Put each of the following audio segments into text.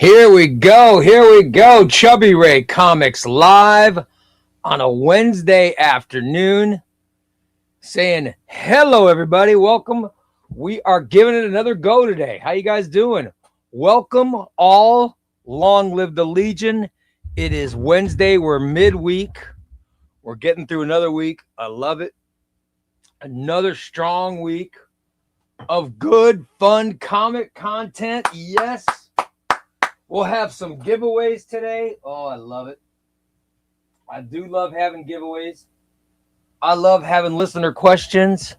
Here we go. Chubbyray Comics live on a Wednesday afternoon. Saying hello, everybody. Welcome. We are giving it another go today. How you guys doing? Welcome all. Long live the Legion. It is Wednesday. We're midweek. We're getting through another week. I love it. Another strong week of good, fun comic content. Yes. We'll have some giveaways today. Oh, I love it. I do love having giveaways. I love having listener questions.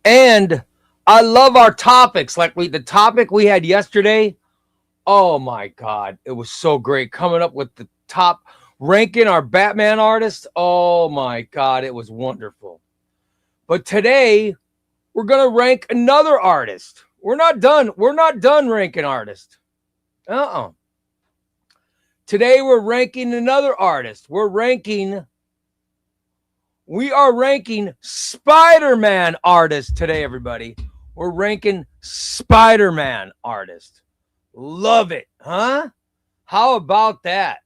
And I love our topics. Like the topic we had yesterday. Oh, my God. It was so great. Coming up with the top, ranking our Batman artists. Oh, my God. It was wonderful. But today, we're going to rank another artist. We're not done. We're not done ranking artists. Today we're ranking another artist. We are ranking Spider-Man artists today, everybody. We're ranking Spider-Man artists. Love it, huh? How about that?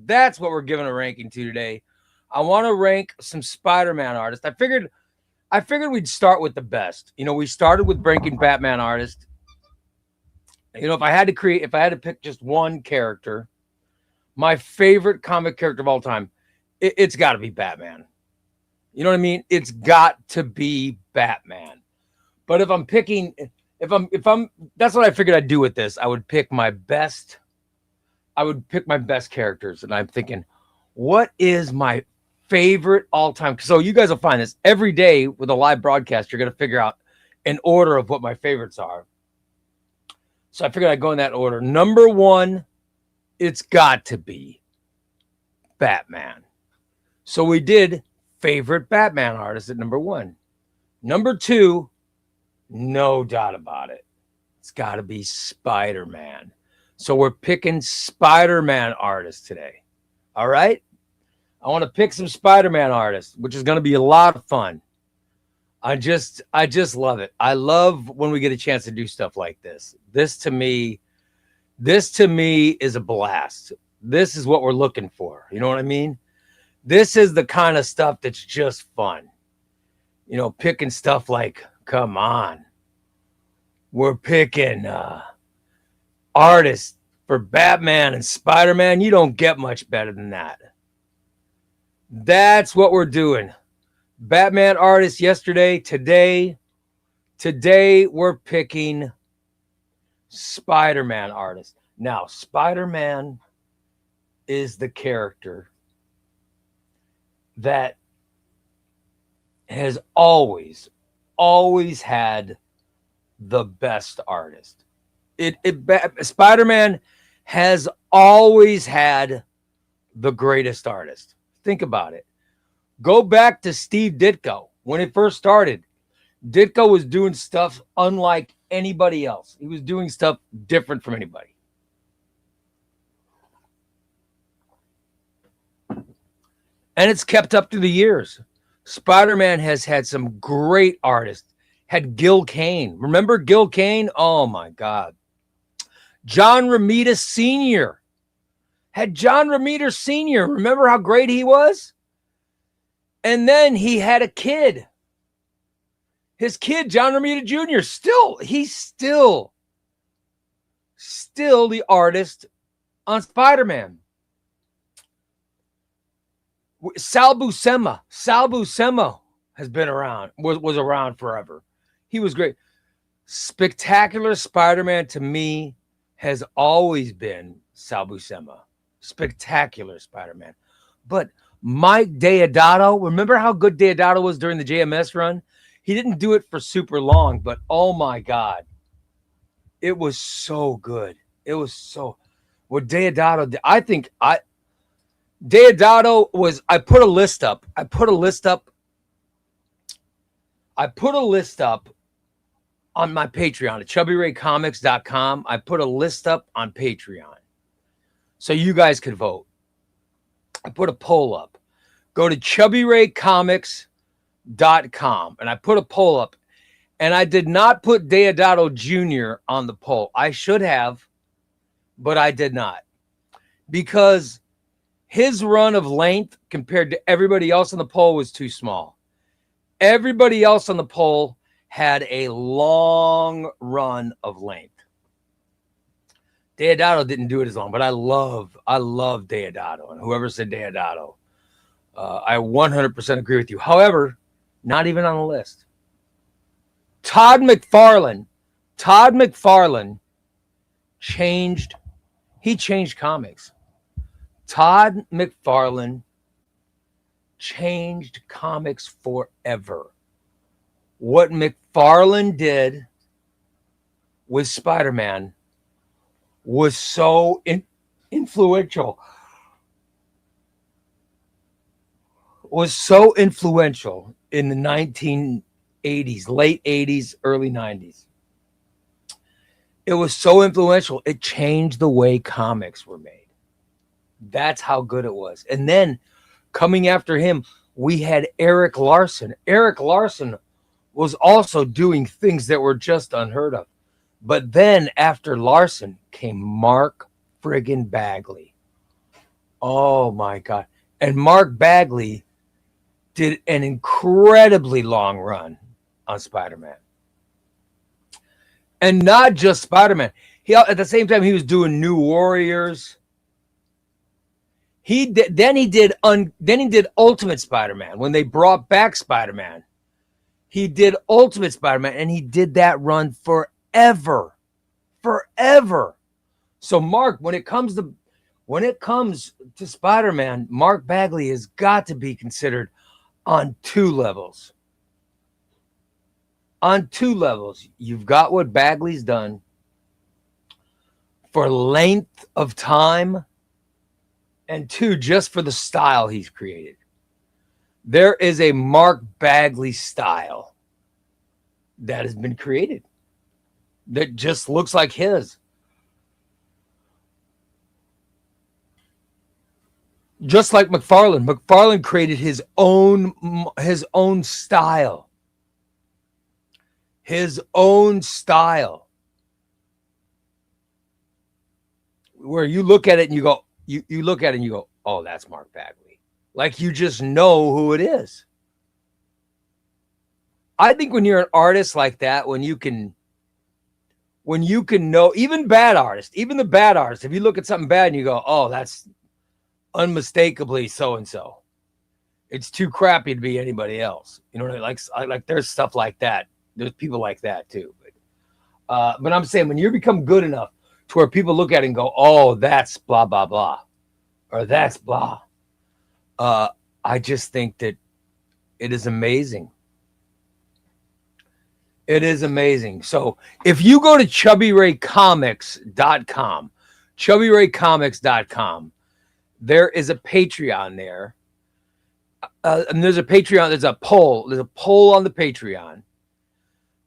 That's what we're giving a ranking to today. I want to rank some Spider-Man artists. I figured we'd start with the best. You know, we started with ranking Batman artists. You know, if I had to pick just one character, my favorite comic character of all time, it's got to be Batman. You know what I mean? It's got to be Batman. But if I'm, that's what I figured I'd do with this. I would pick my best characters. And I'm thinking, what is my favorite all-time? So you guys will find this every day with a live broadcast. You're going to figure out an order of what my favorites are. So I figured I'd go in that order. Number one, it's got to be Batman. So we did favorite Batman artist at number one. Number two, no doubt about it, it's got to be Spider-Man. So we're picking Spider-Man artists today. All right? I want to pick some Spider-Man artists, which is going to be a lot of fun. I just love it. I love when we get a chance to do stuff like this. This to me is a blast. This is what we're looking for. You know what I mean? This is the kind of stuff that's just fun. You know, picking stuff like, come on. We're picking artists for Batman and Spider-Man. You don't get much better than that. That's what we're doing. Batman artists yesterday. Today we're picking Spider-Man artists. Now, Spider-Man is the character that has always had the best artist. Spider-Man has always had the greatest artist. Think about it. Go back to Steve Ditko. When it first started, Ditko was doing stuff unlike anybody else. He was doing stuff different from anybody. And it's kept up through the years. Spider-Man has had some great artists. Had Gil Kane. Remember Gil Kane? Oh, my God. John Romita Sr. Had John Romita Sr. Remember how great he was? And then he had a kid. His kid, John Romita Jr., he's still the artist on Spider-Man. Sal Buscema has been around, was around forever. He was great. Spectacular Spider-Man to me has always been Sal Buscema. Spectacular Spider-Man. But Mike Deodato, remember how good Deodato was during the JMS run? He didn't do it for super long, but oh my God. It was so good. It was so what Deodato did. Deodato was, I put a list up on my Patreon at chubbyraycomics.com. I put a list up on Patreon so you guys could vote. I put a poll up. Go to chubbyraycomics.com and I put a poll up, and I did not put Deodato Jr. on the poll. I should have, but I did not, because his run of length compared to everybody else on the poll was too small. Everybody else on the poll had a long run of length. Deodato didn't do it as long, but I love Deodato, and whoever said Deodato, I 100% agree with you. However, not even on the list. Todd McFarlane changed comics. Todd McFarlane changed comics forever. What McFarlane did with Spider-Man was so influential. Was so influential in the 1980s, late 80s, early 90s. It was so influential. It changed the way comics were made. That's how good it was. And then coming after him, we had Eric Larson. Eric Larson was also doing things that were just unheard of. But then after Larson came Mark friggin' Bagley. Oh my God. And Mark Bagley did an incredibly long run on Spider-Man. And not just Spider-Man. At the same time, he was doing New Warriors. Then he did Ultimate Spider-Man. When they brought back Spider-Man, he did Ultimate Spider-Man, and he did that run forever. So Mark, when it comes to Spider-Man, Mark Bagley has got to be considered on two levels. On two levels. You've got what Bagley's done for length of time, and two, just for the style he's created. There is a Mark Bagley style that has been created that just looks like his. Just like McFarlane. McFarlane created his own style. His own style. Where you look at it and you go, you look at it and you go, oh, that's Mark Bagley. Like you just know who it is. I think when you're an artist like that, when you can know, even the bad artists, if you look at something bad and you go, oh, that's unmistakably so-and-so. It's too crappy to be anybody else. You know what I mean? Like there's stuff like that. There's people like that too. But I'm saying when you become good enough to where people look at it and go, oh, that's blah, blah, blah. Or that's blah. I just think that it is amazing. It is amazing. So if you go to chubbyraycomics.com, chubbyraycomics.com, there is a Patreon there. And there's a Patreon, there's a poll on the Patreon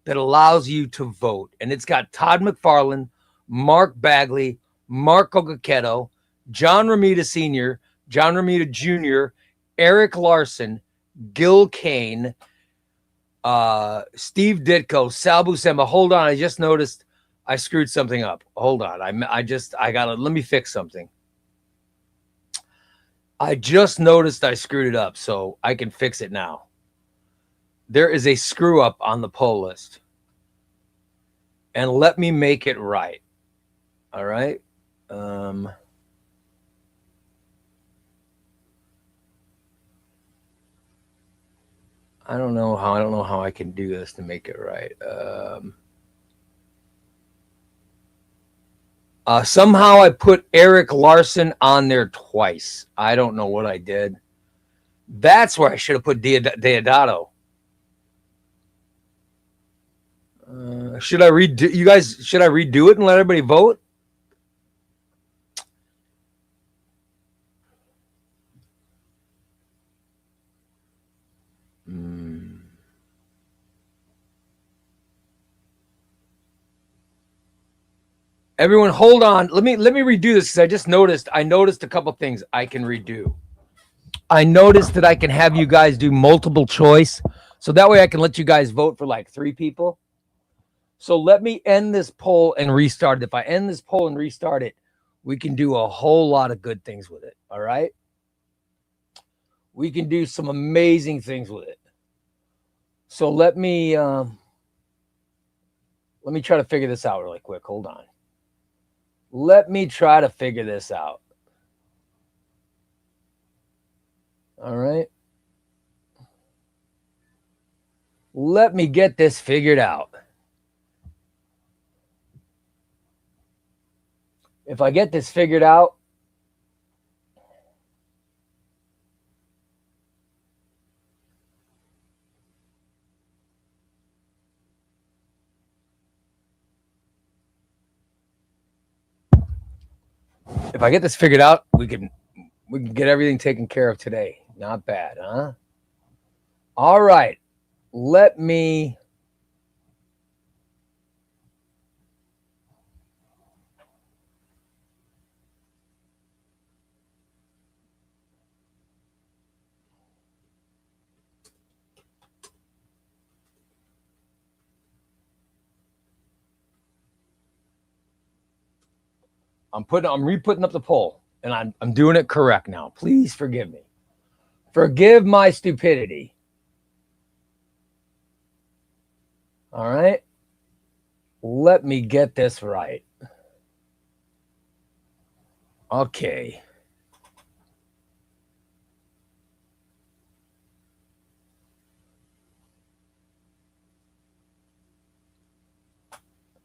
that allows you to vote. And it's got Todd McFarlane, Mark Bagley, Mark Ogaketo, John Romita Sr., John Romita Jr., Eric Larson, Gil Kane, Steve Ditko, Sal Buscema. Hold on, I just noticed I screwed something up. Hold on, let me fix something. I just noticed I screwed it up, so I can fix it now. There is a screw up on the poll list. And let me make it right. All right. I don't know how I can do this to make it right. Somehow I put Eric Larson on there twice. I don't know what I did. That's where I should have put Deodato. Should I redo? You guys, should I redo it and let everybody vote? Everyone, hold on. Let me redo this because I noticed a couple things I can redo. I noticed that I can have you guys do multiple choice, so that way I can let you guys vote for like 3 people. So let me end this poll and restart it. If I end this poll and restart it, we can do a whole lot of good things with it. All right. We can do some amazing things with it. So let me try to figure this out really quick. Hold on. Let me try to figure this out. All right. Let me get this figured out. If I get this figured out, we can get everything taken care of today. Not bad, huh? All right. Let me I'm re-putting up the poll, and I'm doing it correct now. Please forgive me. Forgive my stupidity. All right. Let me get this right. Okay.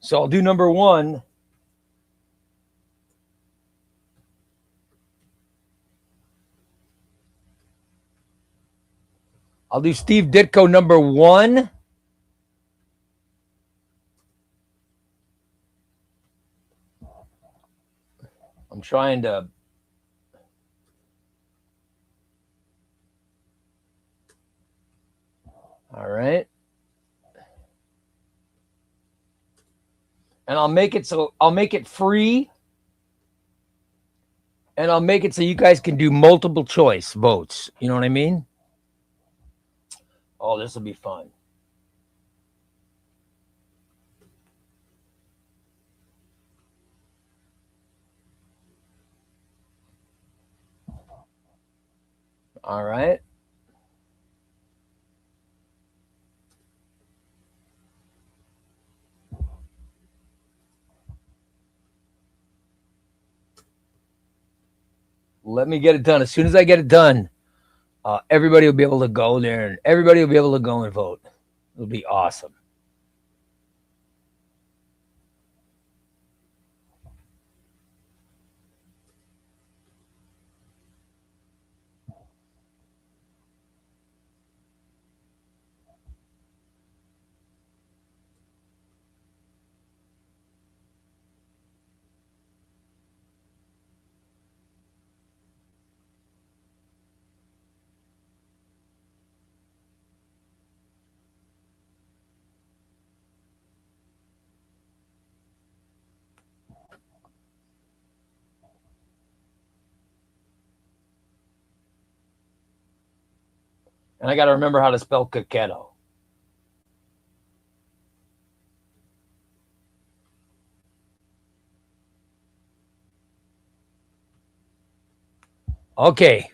So I'll do number one. I'll do Steve Ditko number one. I'm trying to. All right. And I'll make it free. And I'll make it so you guys can do multiple choice votes. You know what I mean? Oh, this will be fun. All right. Let me get it done. As soon as I get it done, everybody will be able to go there, and everybody will be able to go and vote. It'll be awesome. And I got to remember how to spell coquetto. Okay.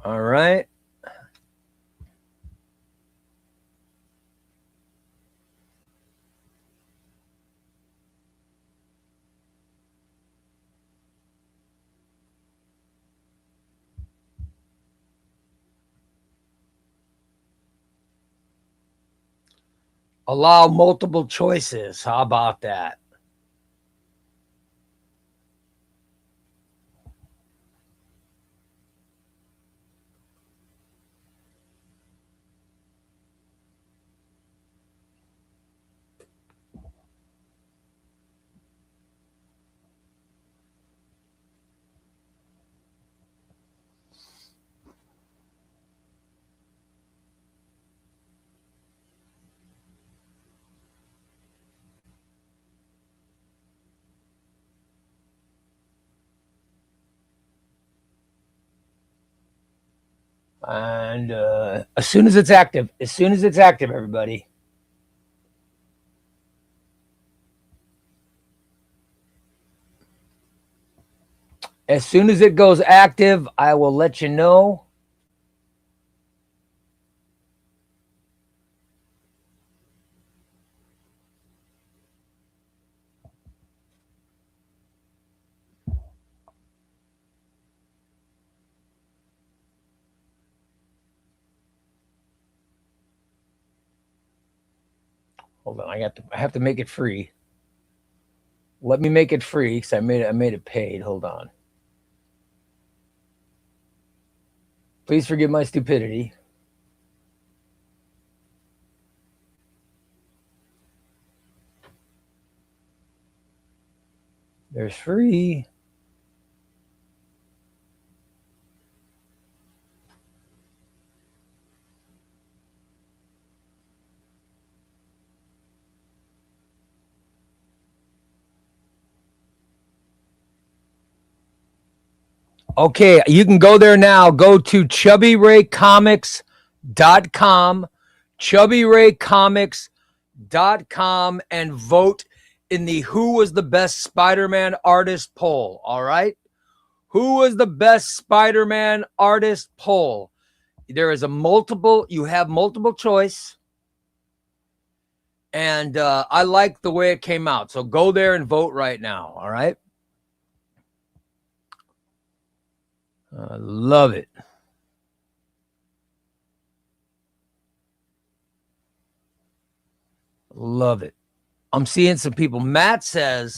All right. Allow multiple choices. How about that? And as soon as it's active, everybody. As soon as it goes active, I will let you know. Hold on, I have to make it free. Let me make it free because I made it paid. Hold on. Please forgive my stupidity. There's free. Okay, you can go there now. Go to chubbyraycomics.com, chubbyraycomics.com, and vote in the Who Was the Best Spider-Man Artist poll, all right? Who was the best Spider-Man artist poll? You have multiple choice, and I like the way it came out. So go there and vote right now, all right? I love it. Love it. I'm seeing some people. Matt's going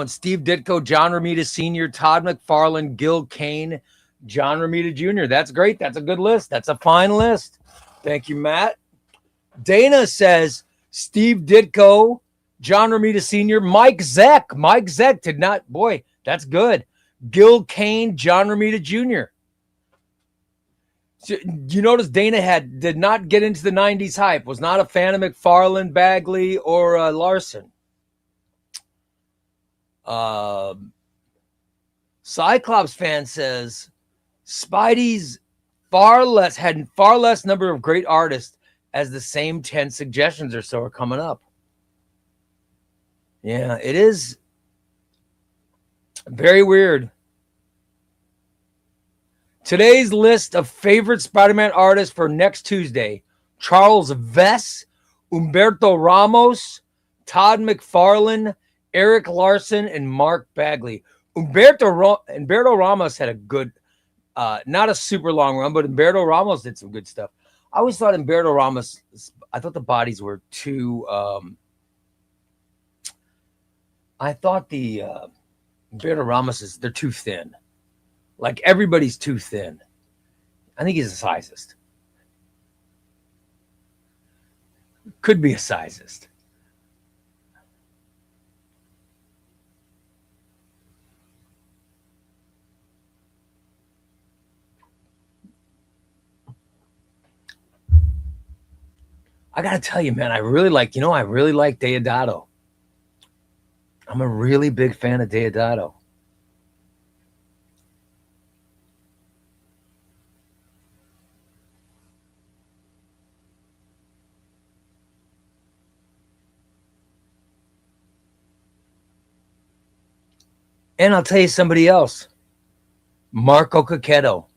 Steve Ditko, John Romita Sr., Todd McFarlane, Gil Kane, John Romita Jr. That's great. That's a good list. That's a fine list. Thank you, Matt. Dana says Steve Ditko, John Romita Sr., Mike Zeck. Mike Zeck did not. Boy, that's good. Gil Kane, John Romita Jr. So, you notice Dana did not get into the 90s hype, was not a fan of McFarlane, Bagley, or Larson. Cyclops fan says Spidey's had far less number of great artists as the same 10 suggestions or so are coming up. Yeah, it is very weird. Today's list of favorite Spider-Man artists for next Tuesday: Charles Vess, Humberto Ramos, Todd McFarlane, Eric Larson, and Mark Bagley. Humberto Ramos had a good, not a super long run, but Humberto Ramos did some good stuff. I always thought Humberto Ramos, I thought the bodies were too, I thought the Humberto Ramos, they're too thin. Like everybody's too thin. I think he's a sizist. Could be a sizist. I got to tell you, man, I really like Deodato. I'm a really big fan of Deodato. And I'll tell you somebody else, Marco Cacchetto.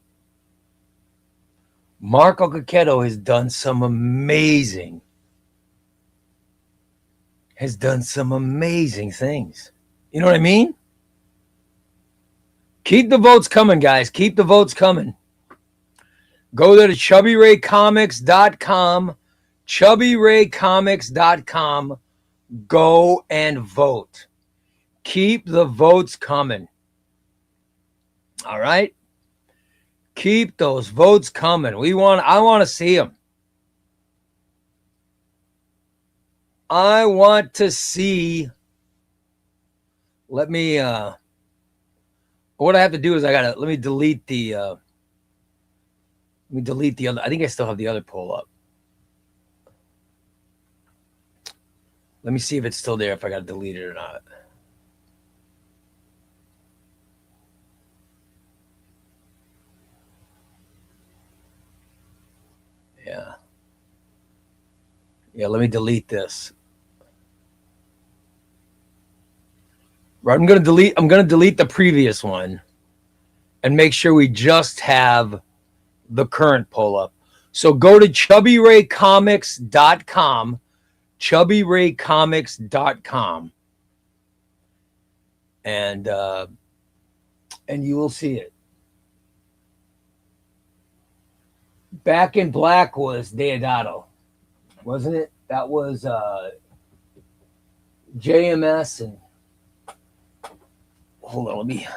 Marco Cacchetto has done some amazing things. You know what I mean? Keep the votes coming, guys. Keep the votes coming. Go there to chubbyraycomics.com, chubbyraycomics.com. Go and vote. Keep the votes coming. All right? Keep those votes coming. I want to see them. I want to see. Let me what I have to do is let me delete the other. I think I still have the other poll up. Let me see if it's still there, if I got to delete it or not. Yeah, let me delete this. I'm gonna delete the previous one and make sure we just have the current pull up. So go to chubbyraycomics.com, chubbyraycomics.com, and you will see it. Back in Black was Deodato, wasn't it? That was JMS and hold on, let me.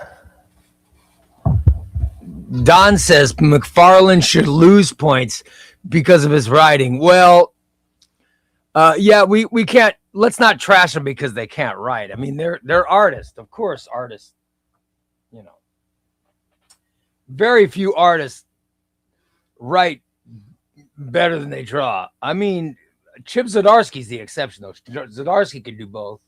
Don says McFarlane should lose points because of his writing. Well, yeah, we can't. Let's not trash them because they can't write. I mean, they're artists, of course, artists. You know, very few artists write better than they draw. I mean, Chip Zdarsky's the exception, though. Zdarsky can do both.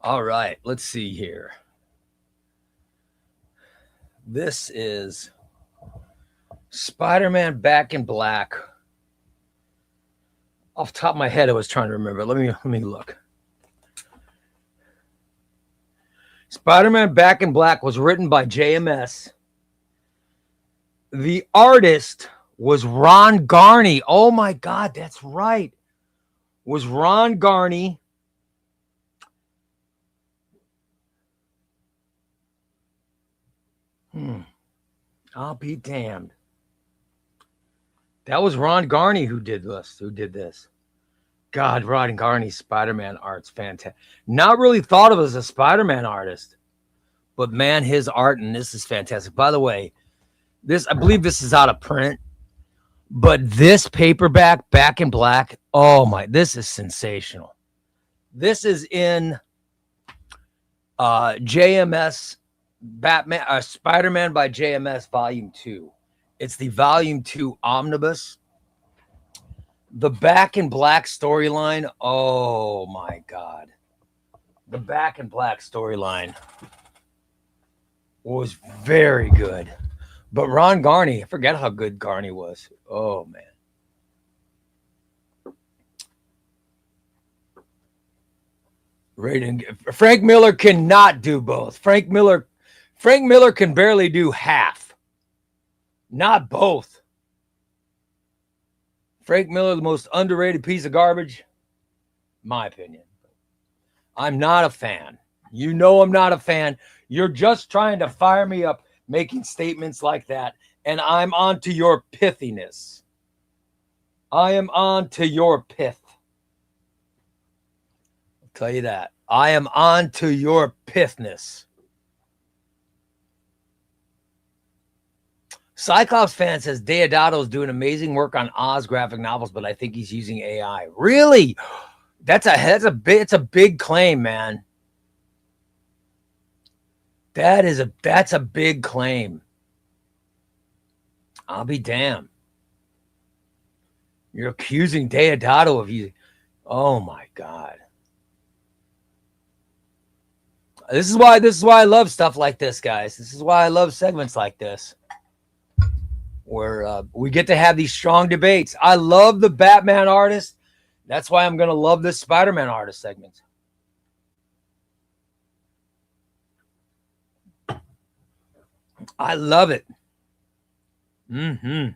All right, let's see here. This is Spider-Man Back in Black. Off the top of my head, I was trying to remember. Let me look. Spider-Man Back in Black was written by JMS. The artist was Ron Garney. Oh my God, that's right. Was Ron Garney. I'll be damned. That was Ron Garney who did this. God, Ron Garney's Spider-Man art's fantastic. Not really thought of as a Spider-Man artist, but man, his art and this is fantastic. By the way, I believe this is out of print, but this paperback, Back in Black, oh my, this is sensational. This is in JMS Batman, Spider-Man by JMS Volume 2. It's the Volume 2 omnibus. The Back in Black storyline, oh my God. The Back in Black storyline was very good. But Ron Garney, I forget how good Garney was. Oh, man. Frank Miller cannot do both. Frank Miller can barely do half. Not both. Frank Miller, the most underrated piece of garbage, my opinion. I'm not a fan. You know I'm not a fan. You're just trying to fire me up, making statements like that, and I'm on to your pithiness. I am on to your pith. I'll tell you that. I am on to your pithness. Cyclops fan says Deodato's doing amazing work on Oz graphic novels, but I think he's using AI. Really? It's a big claim, man. That's a big claim. I'll be damned. You're accusing Deodato of using. Oh my God. This is why I love stuff like this, guys. This is why I love segments like this, where we get to have these strong debates. I love the Batman artist. That's why I'm going to love this Spider-Man artist segment. I love it. Mr.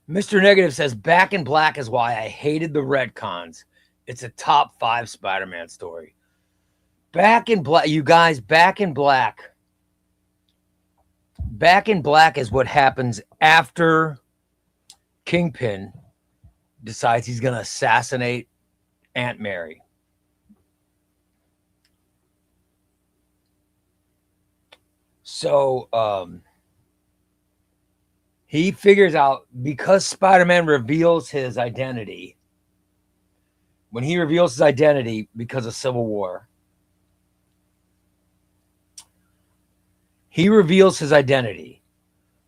Negative says, Back in Black is why I hated the retcons. It's a top 5 Spider-Man story. Back in Black, you guys, Back in Black. Back in Black is what happens after Kingpin decides he's going to assassinate Aunt Mary. So he figures out, because Spider-Man reveals his identity, when he reveals his identity because of Civil War, he reveals his identity.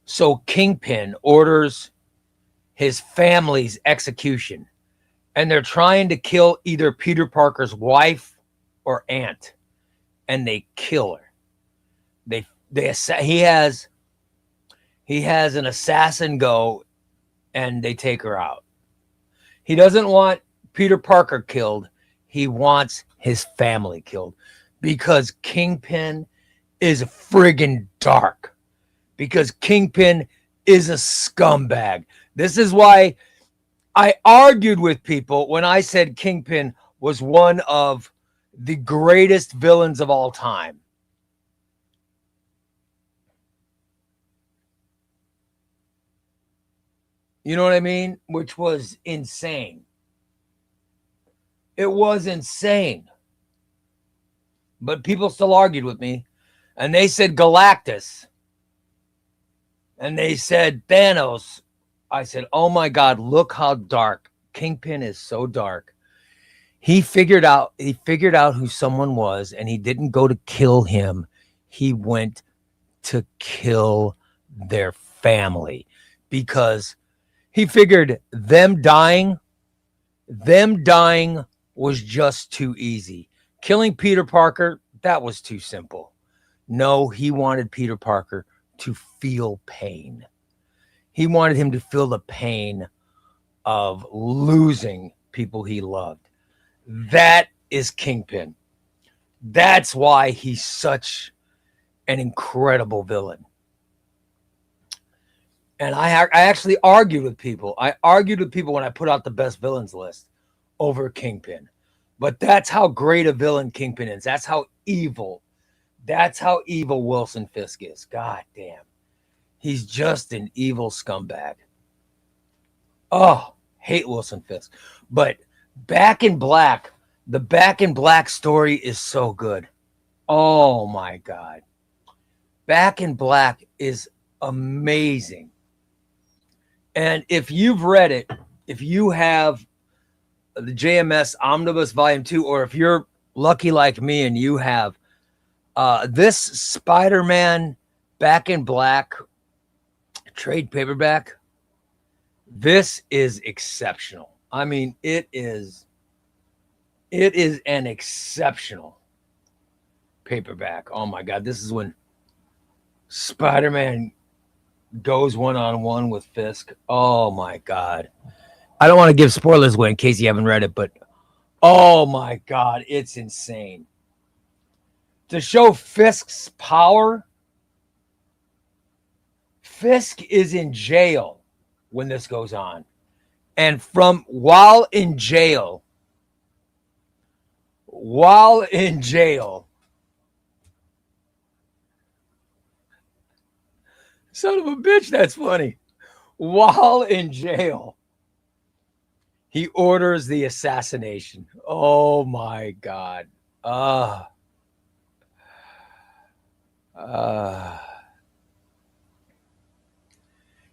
So Kingpin orders his family's execution. And they're trying to kill either Peter Parker's wife or aunt. And they kill her. He has an assassin go and they take her out. He doesn't want Peter Parker killed. He wants his family killed because Kingpin is friggin' dark. Because Kingpin is a scumbag. This is why I argued with people when I said Kingpin was one of the greatest villains of all time. You know what I mean? Which was insane. It was insane. But people still argued with me. And they said Galactus. And they said Thanos. I said, oh my God, look how dark. Kingpin is so dark. He figured out who someone was, and he didn't go to kill him. He went to kill their family because he figured them dying was just too easy. Killing Peter Parker, that was too simple. No, he wanted Peter Parker to feel pain. He wanted him to feel the pain of losing people he loved. That is Kingpin. That's why he's such an incredible villain. And I actually argued with people. I argued with people when I put out the best villains list over Kingpin. But that's how great a villain Kingpin is. That's how evil. That's how evil Wilson Fisk is. God damn. He's just an evil scumbag. Oh, hate Wilson Fisk. But Back in Black, the Back in Black story is so good. Oh my God. Back in Black is amazing. And if you've read it, if you have the JMS Omnibus Volume 2, or if you're lucky like me and you have this Spider-Man Back in Black trade paperback, this is exceptional. I mean, it is an exceptional paperback. Oh my God, this is when Spider-Man goes one-on-one with Fisk. Oh my God. I don't want to give spoilers away in case you haven't read it, but oh my God, it's insane. To show Fisk's power, Fisk is in jail when this goes on. And while in jail, son of a bitch, that's funny. While in jail, he orders the assassination. Oh my God.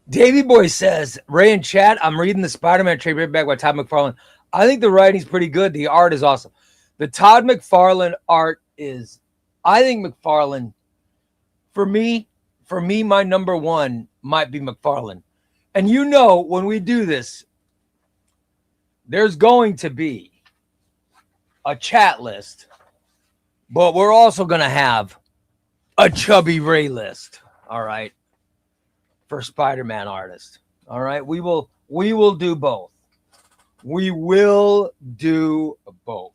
Davey Boy says, Ray in chat, I'm reading the Spider-Man trade paperback by Todd McFarlane. I think the writing's pretty good. The art is awesome. The Todd McFarlane art is, I think McFarlane, for me, my number one might be McFarlane. And you know, when we do this, there's going to be a chat list, but we're also going to have a Chubbyray list. All right. For Spider-Man artist. All right. We will do both. We will do both.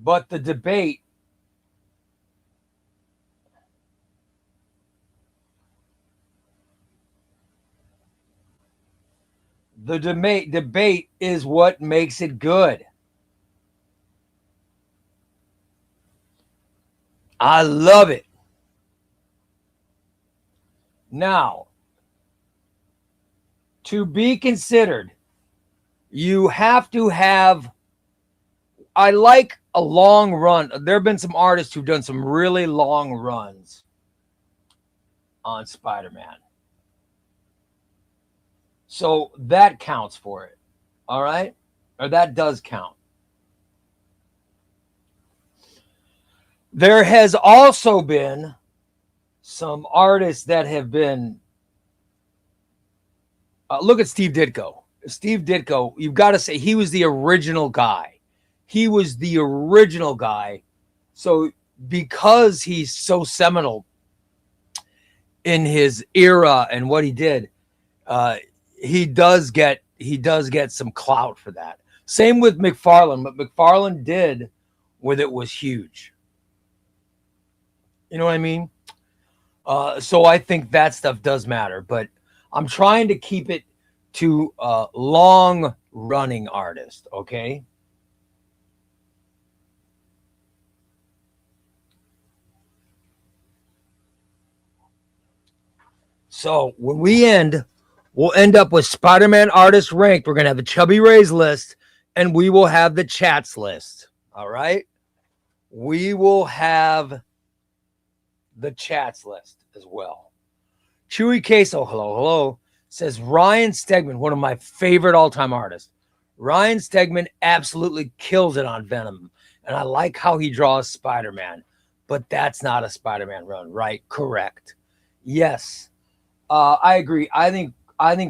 But the debate is what makes it good. I love it. Now, to be considered, you have to have, I like a long run. There have been some artists who've done some really long runs on Spider-Man. So that counts for it. All right? Or that does count. There has also been some artists that have been. Look at Steve Ditko. Steve Ditko, you've got to say he was the original guy. He was the original guy. So because he's so seminal in his era and what he did, he does get some clout for that. Same with McFarlane. What McFarlane did with it was huge. You know what I mean? So I think that stuff does matter, but I'm trying to keep it to long running artists, okay? So when we end, we'll end up with Spider-Man artist ranked. We're going to have a Chubbyray's list, and we will have the chats list. All right? We will have the chats list as well. Chewy Queso, hello, says Ryan Stegman, one of my favorite all-time artists. Ryan Stegman absolutely kills it on Venom, and I like how he draws Spider-Man, but that's not a Spider-Man run, right? Correct. Yes. I agree. I think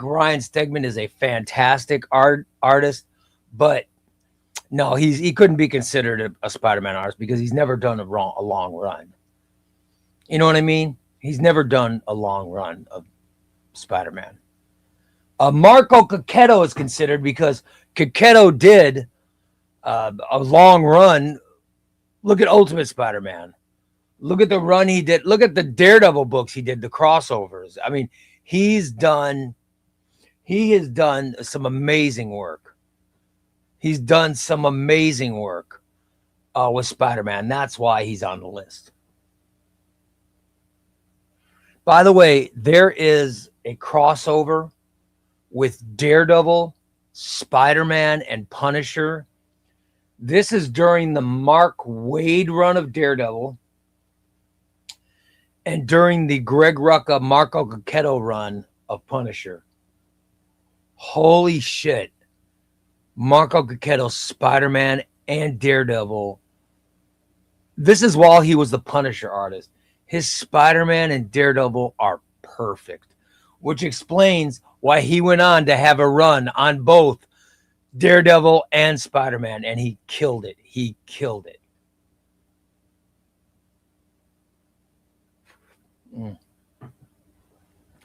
Ryan Stegman is a fantastic artist, but no, he couldn't be considered a Spider-Man artist because he's never done a long run. You know what I mean? He's never done a long run of Spider-Man. Marco Cacchetto is considered because Cacchetto did a long run. Look at Ultimate Spider-Man. Look at the run he did. Look at the Daredevil books he did, the crossovers. I mean, he has done some amazing work. He's done some amazing work with Spider-Man. That's why he's on the list. By the way, there is a crossover with Daredevil, Spider-Man, and Punisher. This is during the Mark Waid run of Daredevil and during the Greg Rucka, Marco Cacchetto run of Punisher. Holy shit. Marco Cacchetto, Spider-Man, and Daredevil. This is while he was the Punisher artist. His Spider-Man and Daredevil are perfect, which explains why he went on to have a run on both Daredevil and Spider-Man, and he killed it. He killed it.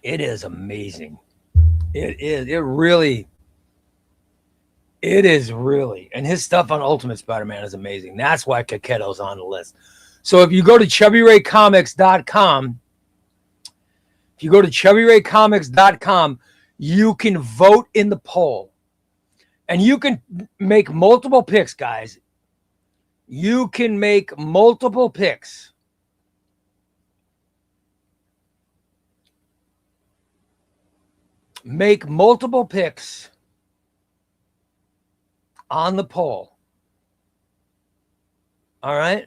It is amazing. It is. It is really. And his stuff on Ultimate Spider-Man is amazing. That's why Cacchetto's on the list. So if you go to ChubbyRayComics.com, you can vote in the poll. And you can make multiple picks, guys. You can make multiple picks. Make multiple picks on the poll. All right?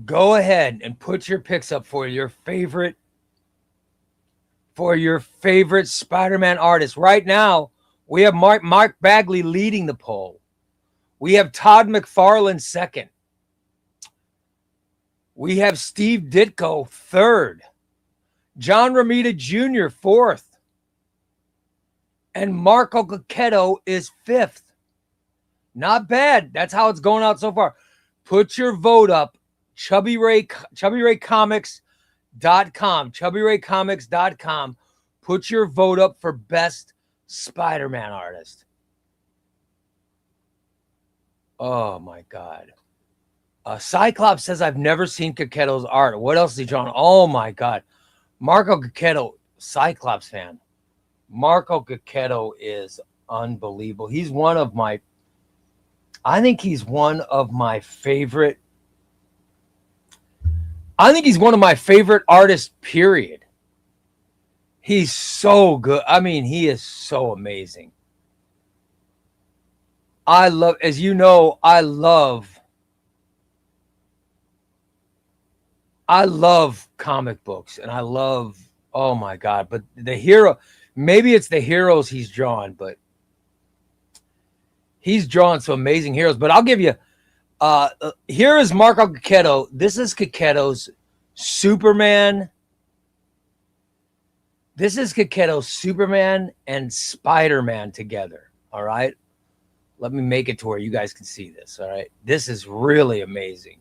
Go ahead and put your picks up for your favorite Spider-Man artist. Right now, we have Mark Bagley leading the poll. We have Todd McFarlane second. We have Steve Ditko third. John Romita Jr. fourth. And Marco Cacchetto is fifth. Not bad. That's how it's going out so far. Put your vote up. ChubbyRayComics.com. ChubbyRayComics.com. Put your vote up for best Spider-Man artist. Oh my God. Cyclops says, I've never seen Cacchetto's art. What else is he drawn? Oh my God. Marco Cacchetto, Cyclops fan. Marco Cacchetto is unbelievable. He's one of my favorite artists, period. He's so good. I mean, he is so amazing. I love comic books, and I love, oh my God, but the hero, maybe it's the heroes he's drawn, but He's drawing some amazing heroes. But I'll give you, here is Marco Cacchetto. This is Cacchetto's Superman. This is Cacchetto's Superman and Spider-Man together. All right. Let me make it to where you guys can see this. All right. This is really amazing.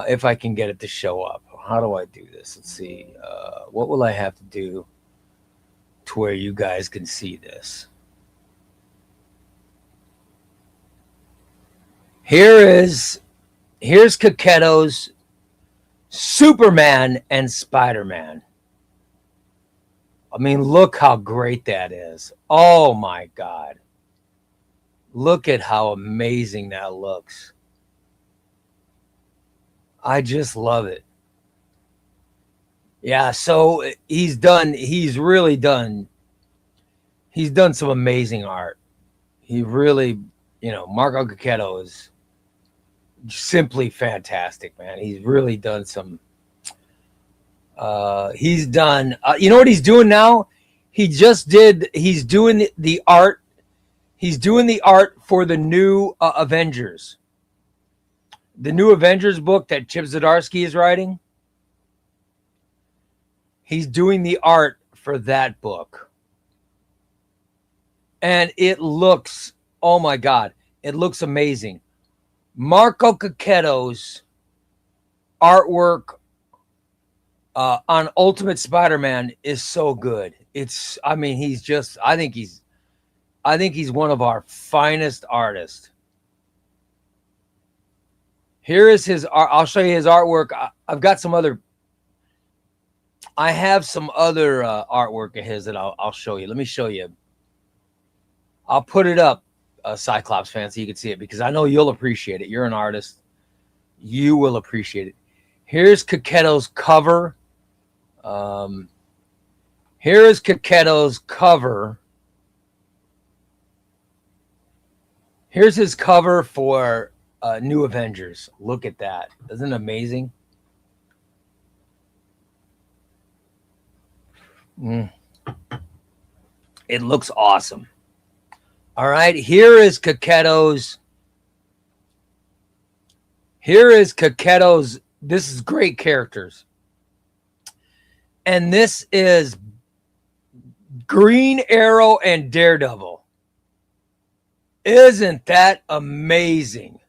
If I can get it to show up. How do I do this? Let's see. What will I have to do to where you guys can see this? Here's Cacchetto's Superman and Spider-Man. I mean, look how great that is. Oh my God. Look at how amazing that looks. I just love it. Yeah, so he's really done some amazing art. He really, Marco Cacchetto is simply fantastic, man. He's really done some, he's done, you know what he's doing now? He's doing the art for the new Avengers. The new Avengers book that Chip Zdarsky is writing. He's doing the art for that book. And it looks, oh my God, it looks amazing. Marco Cacchetto's artwork on Ultimate Spider-Man is so good. I think he's one of our finest artists. Here is his art. I'll show you his artwork. I have some other artwork of his that I'll show you. Let me show you. I'll put it up, Cyclops fan, so you can see it, because I know you'll appreciate it. You're an artist. You will appreciate it. Here's Cacchetto's cover. Here is Cacchetto's cover. Here's his cover for New Avengers. Look at that. Isn't it amazing? It looks awesome. All right. Here is Cacchetto's. This is great characters. And this is Green Arrow and Daredevil. Isn't that amazing?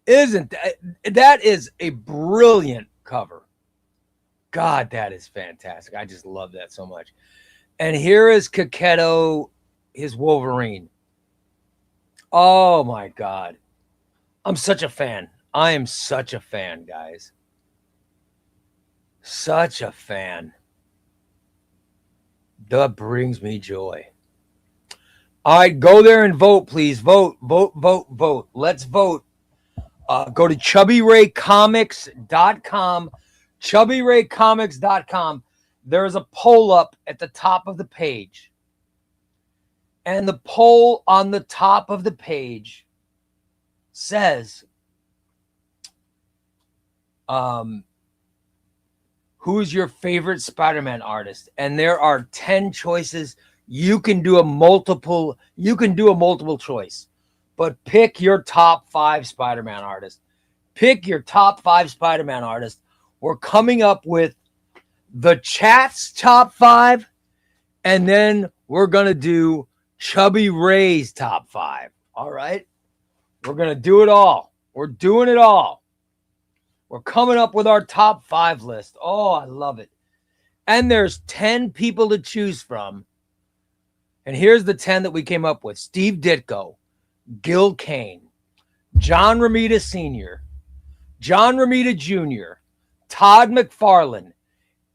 That is a brilliant cover. God, that is fantastic. I just love that so much. And here is Cacchetto, his Wolverine. Oh my God. I'm such a fan. I am such a fan, guys. Such a fan. That brings me joy. All right, go there and vote, please. Vote. Let's vote. Go to ChubbyRayComics.com. ChubbyRayComics.com. There is a poll up at the top of the page. And the poll on the top of the page says, who's your favorite Spider-Man artist? And there are 10 choices. You can do a multiple choice, but pick your top 5 Spider-Man artists. Pick your top 5 Spider-Man artists. We're coming up with the chat's top 5, and then we're going to do Chubby Ray's top 5. All right? We're going to do it all. We're doing it all. We're coming up with our top 5 list. Oh, I love it. And there's 10 people to choose from. And here's the 10 that we came up with. Steve Ditko, Gil Kane, John Romita Sr., John Romita Jr., Todd McFarlane,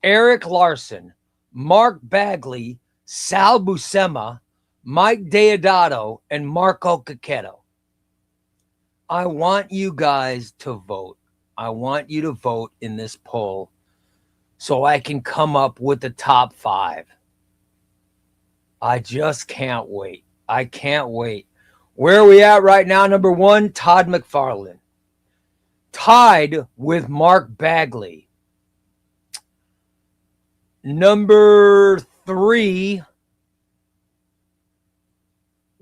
Eric Larson, Mark Bagley, Sal Buscema, Mike Deodato, and Marco Cacchetto. I want you guys to vote. I want you to vote in this poll so I can come up with the top 5. I just can't wait. I can't wait. Where are we at right now? Number 1, Todd McFarlane. Tied with Mark Bagley. Number 3,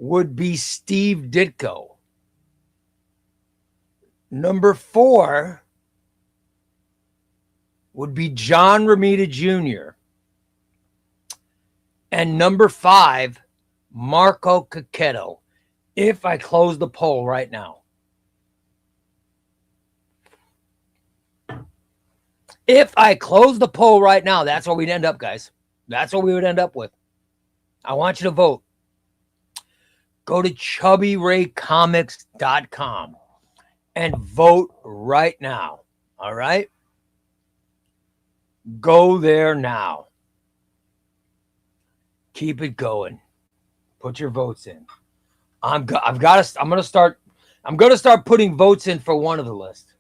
would be Steve Ditko. Number 4 would be John Romita Jr. And number 5, Marco Cacchetto, if I close the poll right now. If I close the poll right now, that's what we'd end up, guys. That's what we would end up with. I want you to vote. Go to ChubbyRayComics.com and vote right now. All right? Go there now. Keep it going. Put your votes in. I'm going to start putting votes in for one of the list.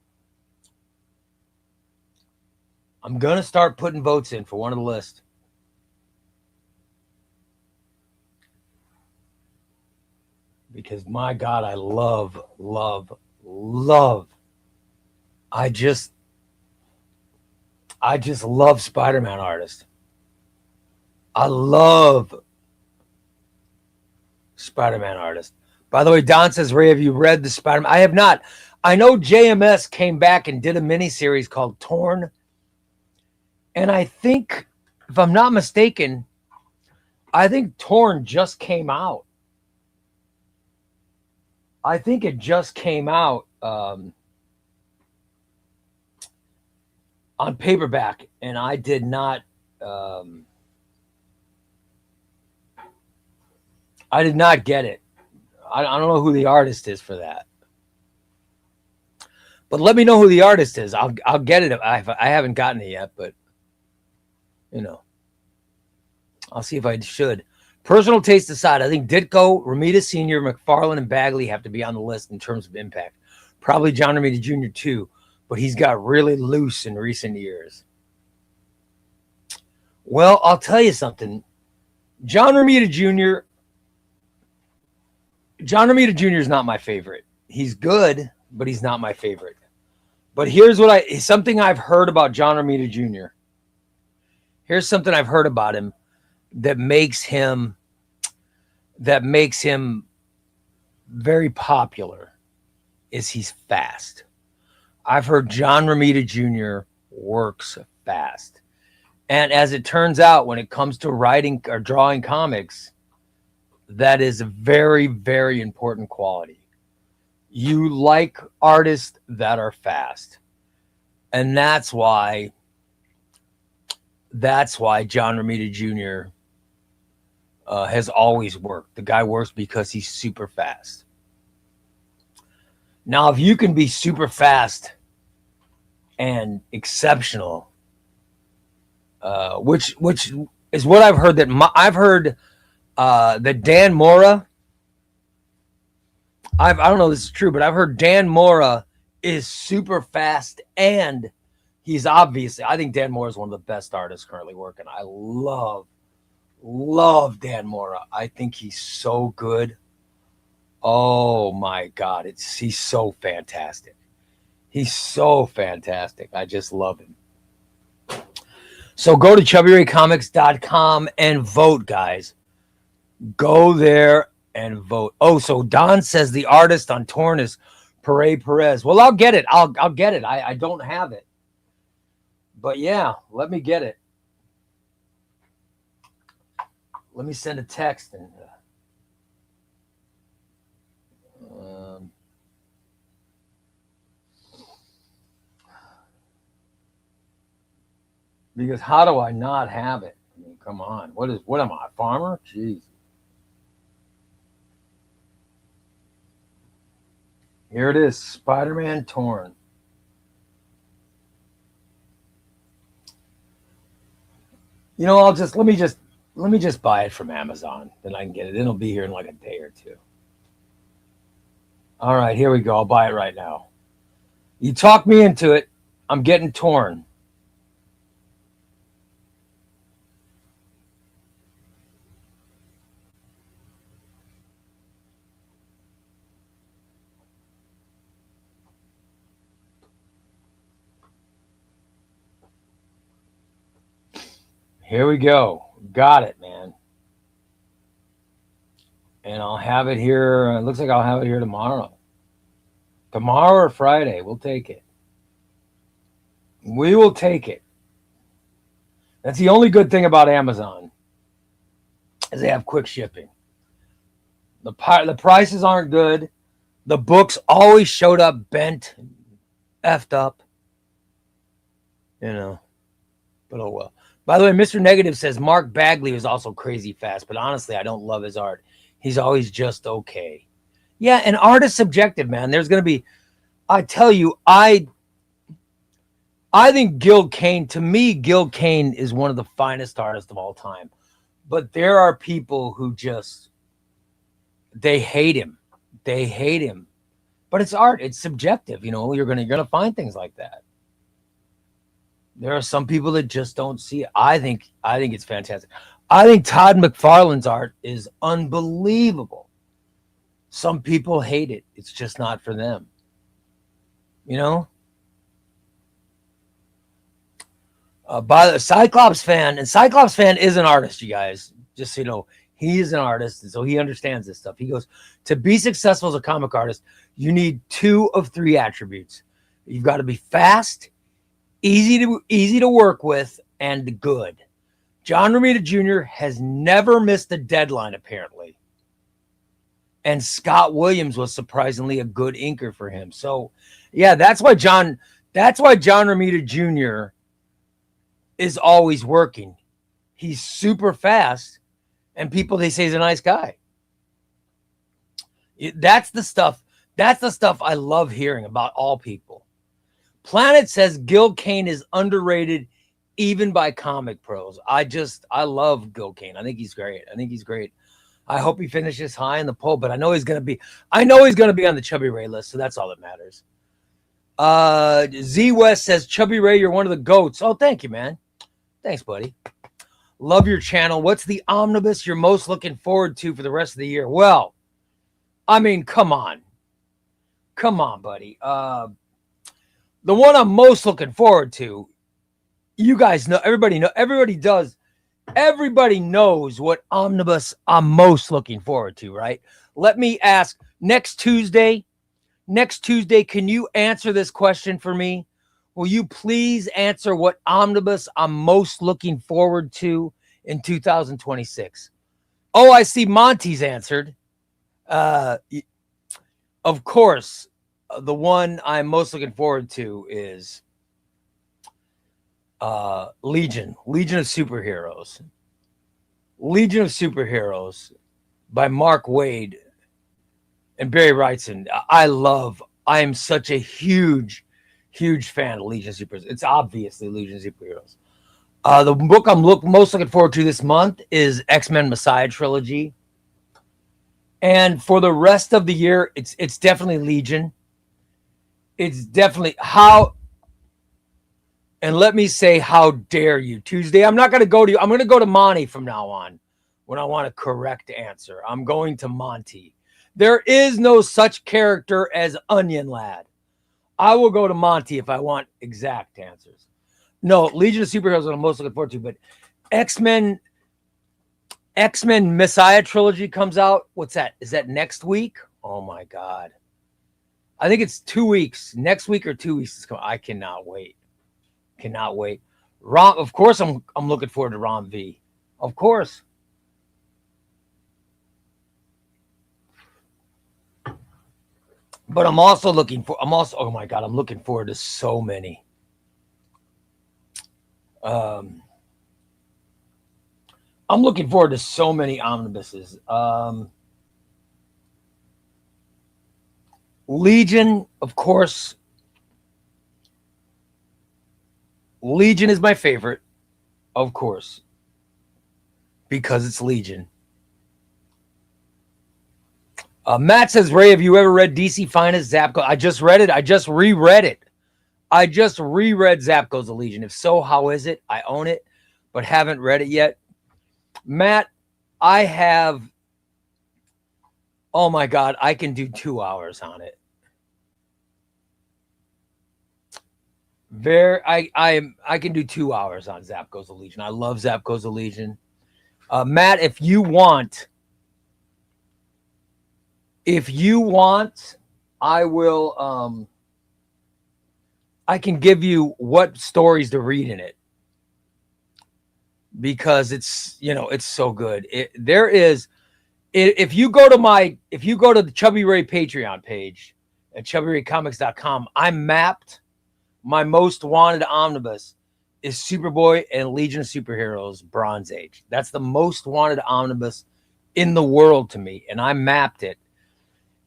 I'm going to start putting votes in for one of the list. Because my God, I love. I just love Spider-Man artists. I love Spider-Man artists. By the way, Don says, Ray, have you read the Spider-Man? I have not. I know JMS came back and did a miniseries called Torn. And I think, if I'm not mistaken, I think Torn just came out. I think it just came out on paperback, and I did not. I did not get it. I don't know who the artist is for that, but let me know who the artist is. I'll get it. I haven't gotten it yet, but you know, I'll see if I should. Personal taste aside, I think Ditko, Romita Sr., McFarlane, and Bagley have to be on the list in terms of impact. Probably John Romita Jr. too, but he's got really loose in recent years. Well, I'll tell you something. John Romita Jr. is not my favorite. He's good, but he's not my favorite. But here's something I've heard about John Romita Jr. Here's something I've heard about him that makes him very popular is he's fast. I've heard John Romita Jr. works fast. And as it turns out, when it comes to writing or drawing comics, that is a very, very important quality. You like artists that are fast. And that's why John Romita Jr. Has always worked. The guy works because he's super fast. Now, if you can be super fast and exceptional, which is what I've heard I've heard that Dan Mora. I don't know if this is true, but I've heard Dan Mora is super fast, and he's obviously. I think Dan Mora is one of the best artists currently working. I love Dan Mora. I think he's so good. Oh my God, he's so fantastic. He's so fantastic. I just love him. So go to ChubbyRayComics.com and vote, guys. Go there and vote. Oh, so Don says the artist on Torn is Perez. Well, I'll get it. I'll get it. I don't have it. But yeah, let me get it. Let me send a text and because how do I not have it? I mean, come on. What am I, a farmer? Jeez. Here it is, Spider-Man Torn. You know, let me just buy it from Amazon. Then I can get it. It'll be here in like a day or two. All right, here we go. I'll buy it right now. You talked me into it. I'm getting Torn. Here we go. Got it, man. And I'll have it here. It looks like I'll have it here tomorrow. Tomorrow or Friday. We'll take it. We will take it. That's the only good thing about Amazon is they have quick shipping. The prices aren't good. The books always showed up bent, effed up. You know. But oh well. By the way, Mr. Negative says Mark Bagley is also crazy fast, but honestly, I don't love his art. He's always just okay. Yeah, and art is subjective, man. There's going to be, I tell you, I think Gil Kane, to me, Gil Kane is one of the finest artists of all time. But there are people who just, they hate him. They hate him. But it's art. It's subjective. You know, you're gonna find things like that. There are some people that just don't see it. I think it's fantastic. I think Todd McFarlane's art is unbelievable. Some people hate it. It's just not for them. You know? By the Cyclops fan, and Cyclops fan is an artist, you guys. Just so you know, he is an artist, and so he understands this stuff. He goes, to be successful as a comic artist, you need 2 of 3 attributes. You've got to be fast, easy to work with, and good. John Romita Jr. has never missed a deadline, apparently. And Scott Williams was surprisingly a good inker for him. So, yeah, that's why John Romita Jr. is always working. He's super fast, and people, they say he's a nice guy. That's the stuff I love hearing about all people. Planet says Gil Kane is underrated even by comic pros. I love Gil Kane. I think he's great. I hope he finishes high in the poll, but I know he's going to be on the Chubbyray list, so that's all that matters. Z West says, Chubbyray, you're one of the goats. Oh, thank you, man. Thanks, buddy. Love your channel. What's the omnibus you're most looking forward to for the rest of the year? Well, I mean, come on. Come on, buddy. The one I'm most looking forward to, you guys know, everybody knows what omnibus I'm most looking forward to, right? Let me ask, next Tuesday, can you answer this question for me? Will you please answer what omnibus I'm most looking forward to in 2026? Oh, I see Monty's answered. Of course, the one I'm most looking forward to is Legion of Superheroes. Legion of Superheroes by Mark Waid and Barry Wrightson. I am such a huge fan of Legion of Superheroes. It's obviously Legion of Superheroes. The book I'm most looking forward to this month is X-Men Messiah Trilogy. And for the rest of the year, it's definitely Legion. It's definitely and let me say, how dare you? Tuesday, I'm not going to go to you. I'm going to go to Monty from now on when I want a correct answer. I'm going to Monty. There is no such character as Onion Lad. I will go to Monty if I want exact answers. No, Legion of Superheroes is what I'm most looking forward to, but X-Men Messiah Trilogy comes out. What's that? Is that next week? Oh my God. I think it's 2 weeks. Next week or 2 weeks is coming. I cannot wait. Rom, of course I'm looking forward to Rom V. Of course. But I'm looking forward to so many. I'm looking forward to so many omnibuses. Legion, of course. Legion is my favorite, of course, because it's Legion. Matt says, Ray, have you ever read DC Finest Zapko? I just read it. I just reread it. I just reread Zapko's The Legion. If so, how is it? I own it, but haven't read it yet. Matt, I have, oh my God, I can do 2 hours on it. I can do 2 hours on Zapko's The Legion. I love Zapko's The Legion. Matt, if you want If you want, I will. I can give you what stories to read in it because it's it's so good. There is. If you go to the Chubbyray Patreon page at chubbyraycomics.com, I mapped my most wanted omnibus is Superboy and Legion of Superheroes Bronze Age. That's the most wanted omnibus in the world to me, and I mapped it.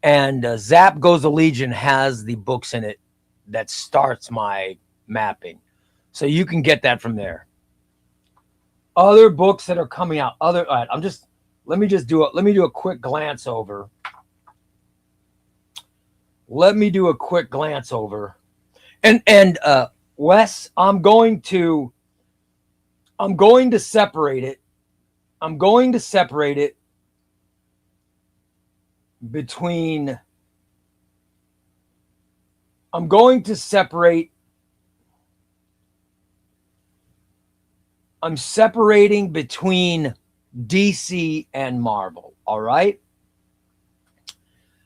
And Zap Goes the Legion has the books in it that starts my mapping, so you can get that from there. Other books that are coming out. Let me do a quick glance over. And Wes, I'm going to separate it. I'm going to separate it between. I'm separating between DC and Marvel. All right.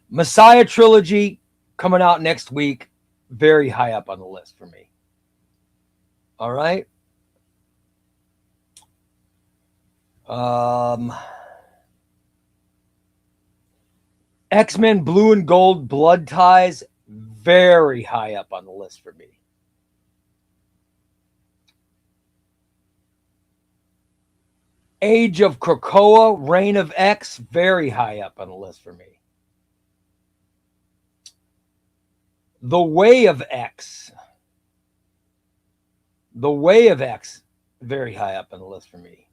Messiah trilogy coming out next week. Very high up on the list for me. All right. X-Men Blue and Gold Blood Ties. Very high up on the list for me. Age of Krakoa, Reign of X, very high up on the list for me. The Way of X, very high up on the list for me.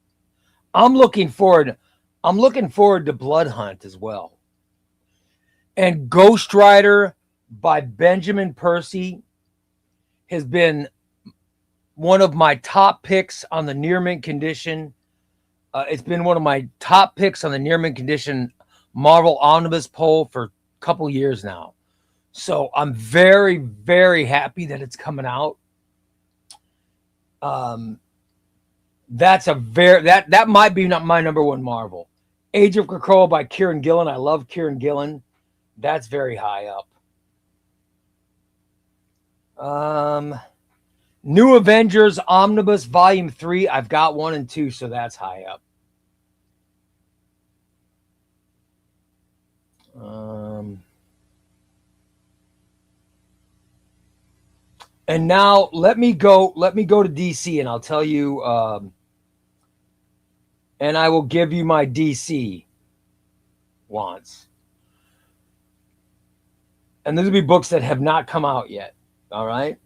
I'm looking forward to Blood Hunt as well. And Ghost Rider by Benjamin Percy has been one of my top picks on the near mint condition. It's been one of my top picks on the near mint condition Marvel Omnibus poll for a couple years now. So I'm very, very happy that it's coming out. That might be not my number one Marvel. Age of Krakoa by Kieran Gillen. I love Kieran Gillen. That's very high up. New Avengers Omnibus Volume 3. I've got 1 and 2, so that's high up. And now let me go to DC, and I'll tell you, and I will give you my DC wants. And these will be books that have not come out yet. All right.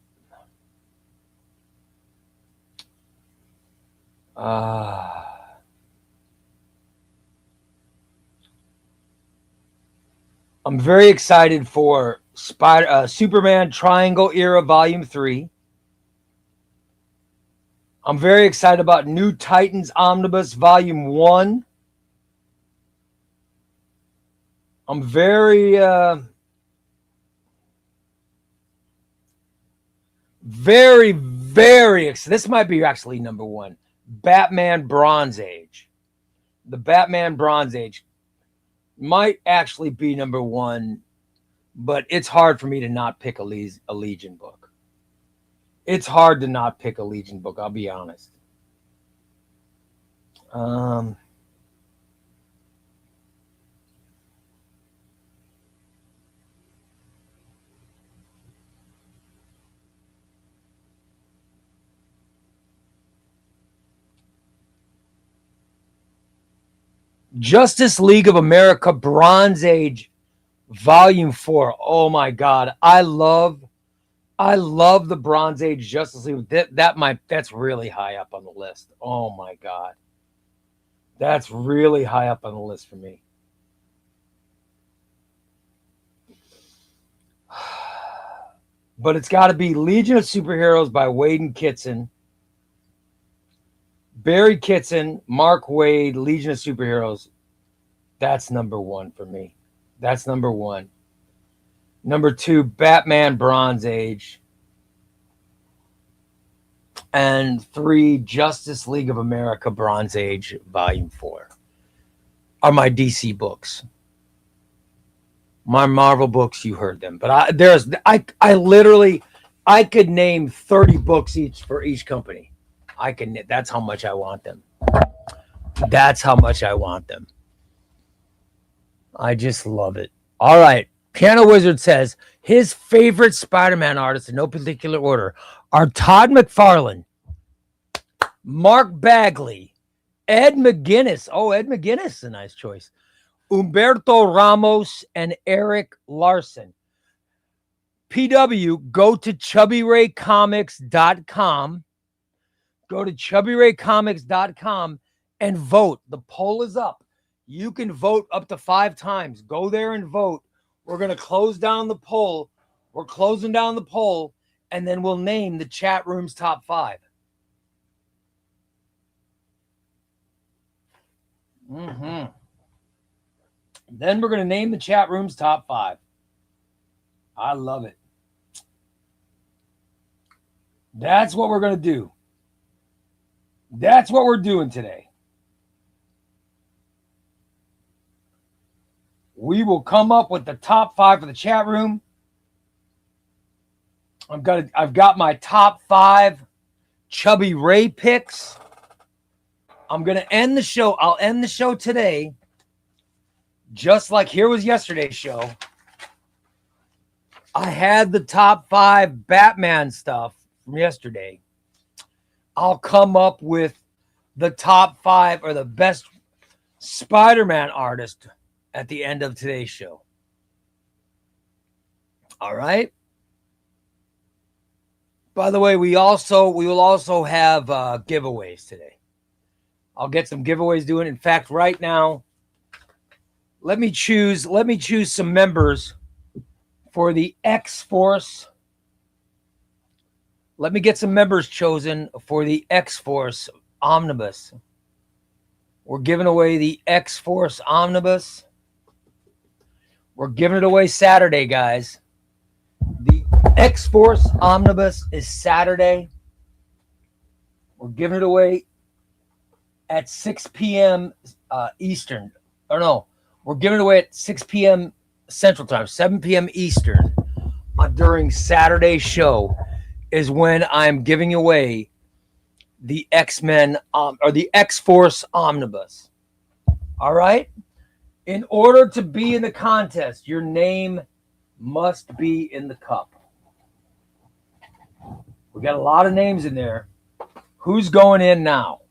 I'm very excited for Superman Triangle Era Volume 3. I'm very excited about New Titans Omnibus Volume 1. I'm very excited. This might be actually number 1. Batman Bronze Age. The Batman Bronze Age might actually be number 1, but it's hard for me to not pick a Legion book. It's hard to not pick a Legion book, I'll be honest. Justice League of America Bronze Age Volume 4. Oh my God. I love the Bronze Age Justice League. That's really high up on the list. Oh my God. That's really high up on the list for me. But it's got to be Legion of Superheroes by Wade and Kitson. Barry Kitson, Mark Waid, Legion of Superheroes. That's number 1 for me. That's number 1. Number 2, Batman Bronze Age. And 3, Justice League of America Bronze Age Volume 4 are my DC books. My Marvel books, you heard them. But I literally, I could name 30 books each for each company. That's how much I want them. That's how much I want them. I just love it. All right. Piano Wizard says his favorite Spider-Man artists in no particular order are Todd McFarlane, Mark Bagley, Ed McGuinness. Oh, Ed McGuinness, a nice choice. Humberto Ramos and Eric Larson. PW, go to ChubbyRayComics.com. Go to ChubbyRayComics.com and vote. The poll is up. You can vote up to 5 times. Go there and vote. We're going to close down the poll. We're closing down the poll, and then we'll name the chat room's top 5. Then we're going to name the chat room's top 5. I love it. That's what we're going to do. That's what we're doing today. We will come up with the top 5 for the chat room. I've got my top 5 Chubbyray picks. I'm going to end the show. I'll end the show today, just like here was yesterday's show. I had the top 5 Batman stuff from yesterday. I'll come up with the top 5 or the best Spider-Man artist at the end of today's show. All right. By the way, we will also have giveaways today. I'll get some giveaways doing. In fact, right now, let me choose some members for the X-Force. Let me get some members chosen for the X-Force Omnibus. We're giving away the X-Force Omnibus. We're giving it away Saturday, guys. The X-Force Omnibus is Saturday. We're giving it away at 6 p.m. Eastern. Or no, we're giving it away at 6 p.m. Central Time, 7 p.m. Eastern. During Saturday's show is when I'm giving away the X-Men or the X-Force Omnibus. All right? In order to be in the contest, your name must be in the cup. We got a lot of names in there. Who's going in now?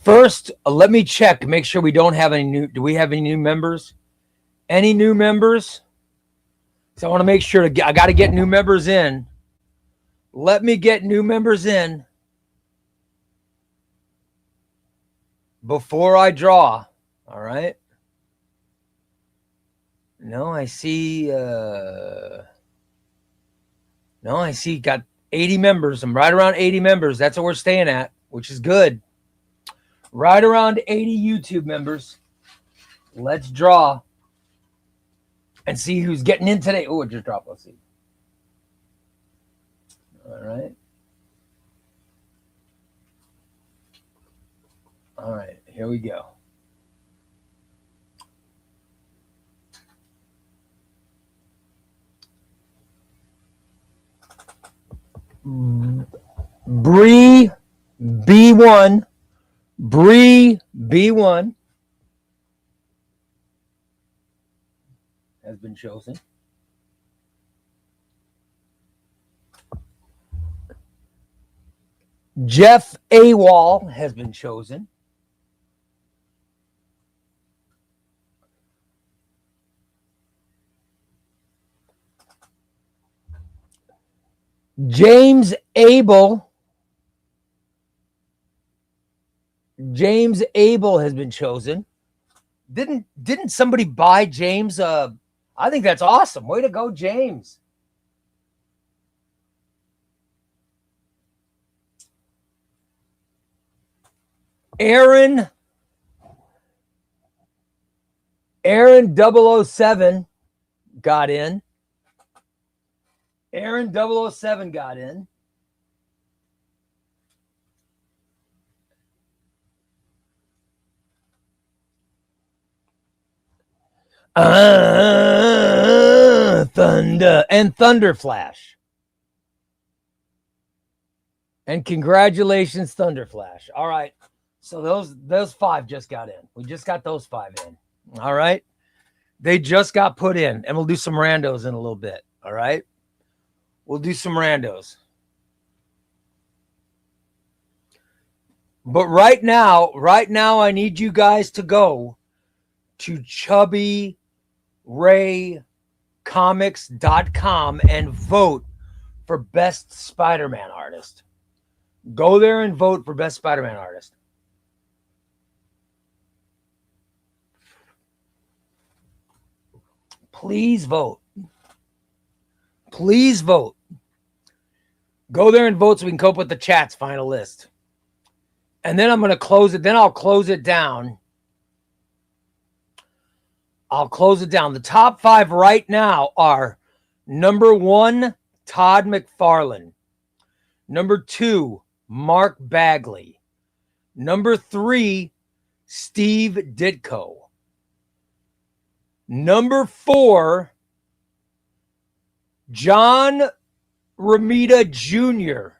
First, let me check, make sure we don't have any new. Do we have any new members? Any new members? So I want to make sure I got to get new members in. Let me get new members in before I draw. All right. No, I see. Got 80 members. I'm right around 80 members. That's what we're staying at, which is good. Right around 80 YouTube members. Let's draw and see who's getting in today. Oh, it just dropped. Let's see. All right. All right. Here we go. Bree B1. Bree B1 has been chosen. Jeff AWOL has been chosen. James Abel has been chosen. Didn't somebody buy James? I think that's awesome. Way to go, James. Aaron 007 got in. Aaron 007 got in. Thunder and Thunder Flash. And congratulations, Thunder Flash. All right. So those 5 just got in. We just got those 5 in. All right. They just got put in, and we'll do some randos in a little bit. All right. We'll do some randos. But right now, I need you guys to go to ChubbyRayComics.com and vote for Best Spider-Man Artist. Go there and vote for Best Spider-Man Artist. Please vote. Please vote. Go there and vote so we can cope with the chat's final list. And then I'm going to close it. Then I'll close it down. I'll close it down. The top 5 right now are number 1, Todd McFarlane. Number 2, Mark Bagley. Number 3, Steve Ditko. Number 4, John Romita Jr.,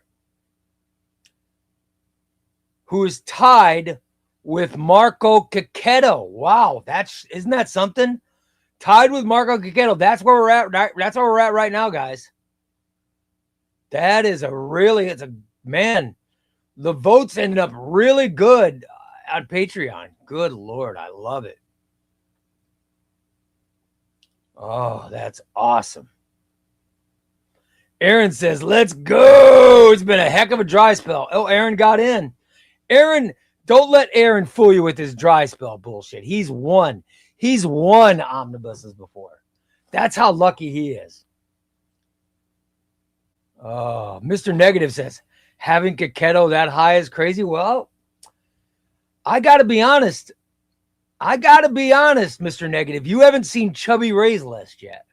who is tied with Marco Cacchetto. Wow, isn't that something? Tied with Marco Cacchetto. That's where we're at. That's where we're at right now, guys. That is man. The votes ended up really good on Patreon. Good Lord, I love it. Oh, that's awesome. Aaron says, let's go. It's been a heck of a dry spell. Oh, Aaron got in. Aaron, don't let Aaron fool you with his dry spell bullshit. He's won omnibuses before. That's how lucky he is. Oh, Mr. Negative says, having Cacchetto that high is crazy. Well, I got to be honest. Mr. Negative. You haven't seen Chubby Ray's list yet.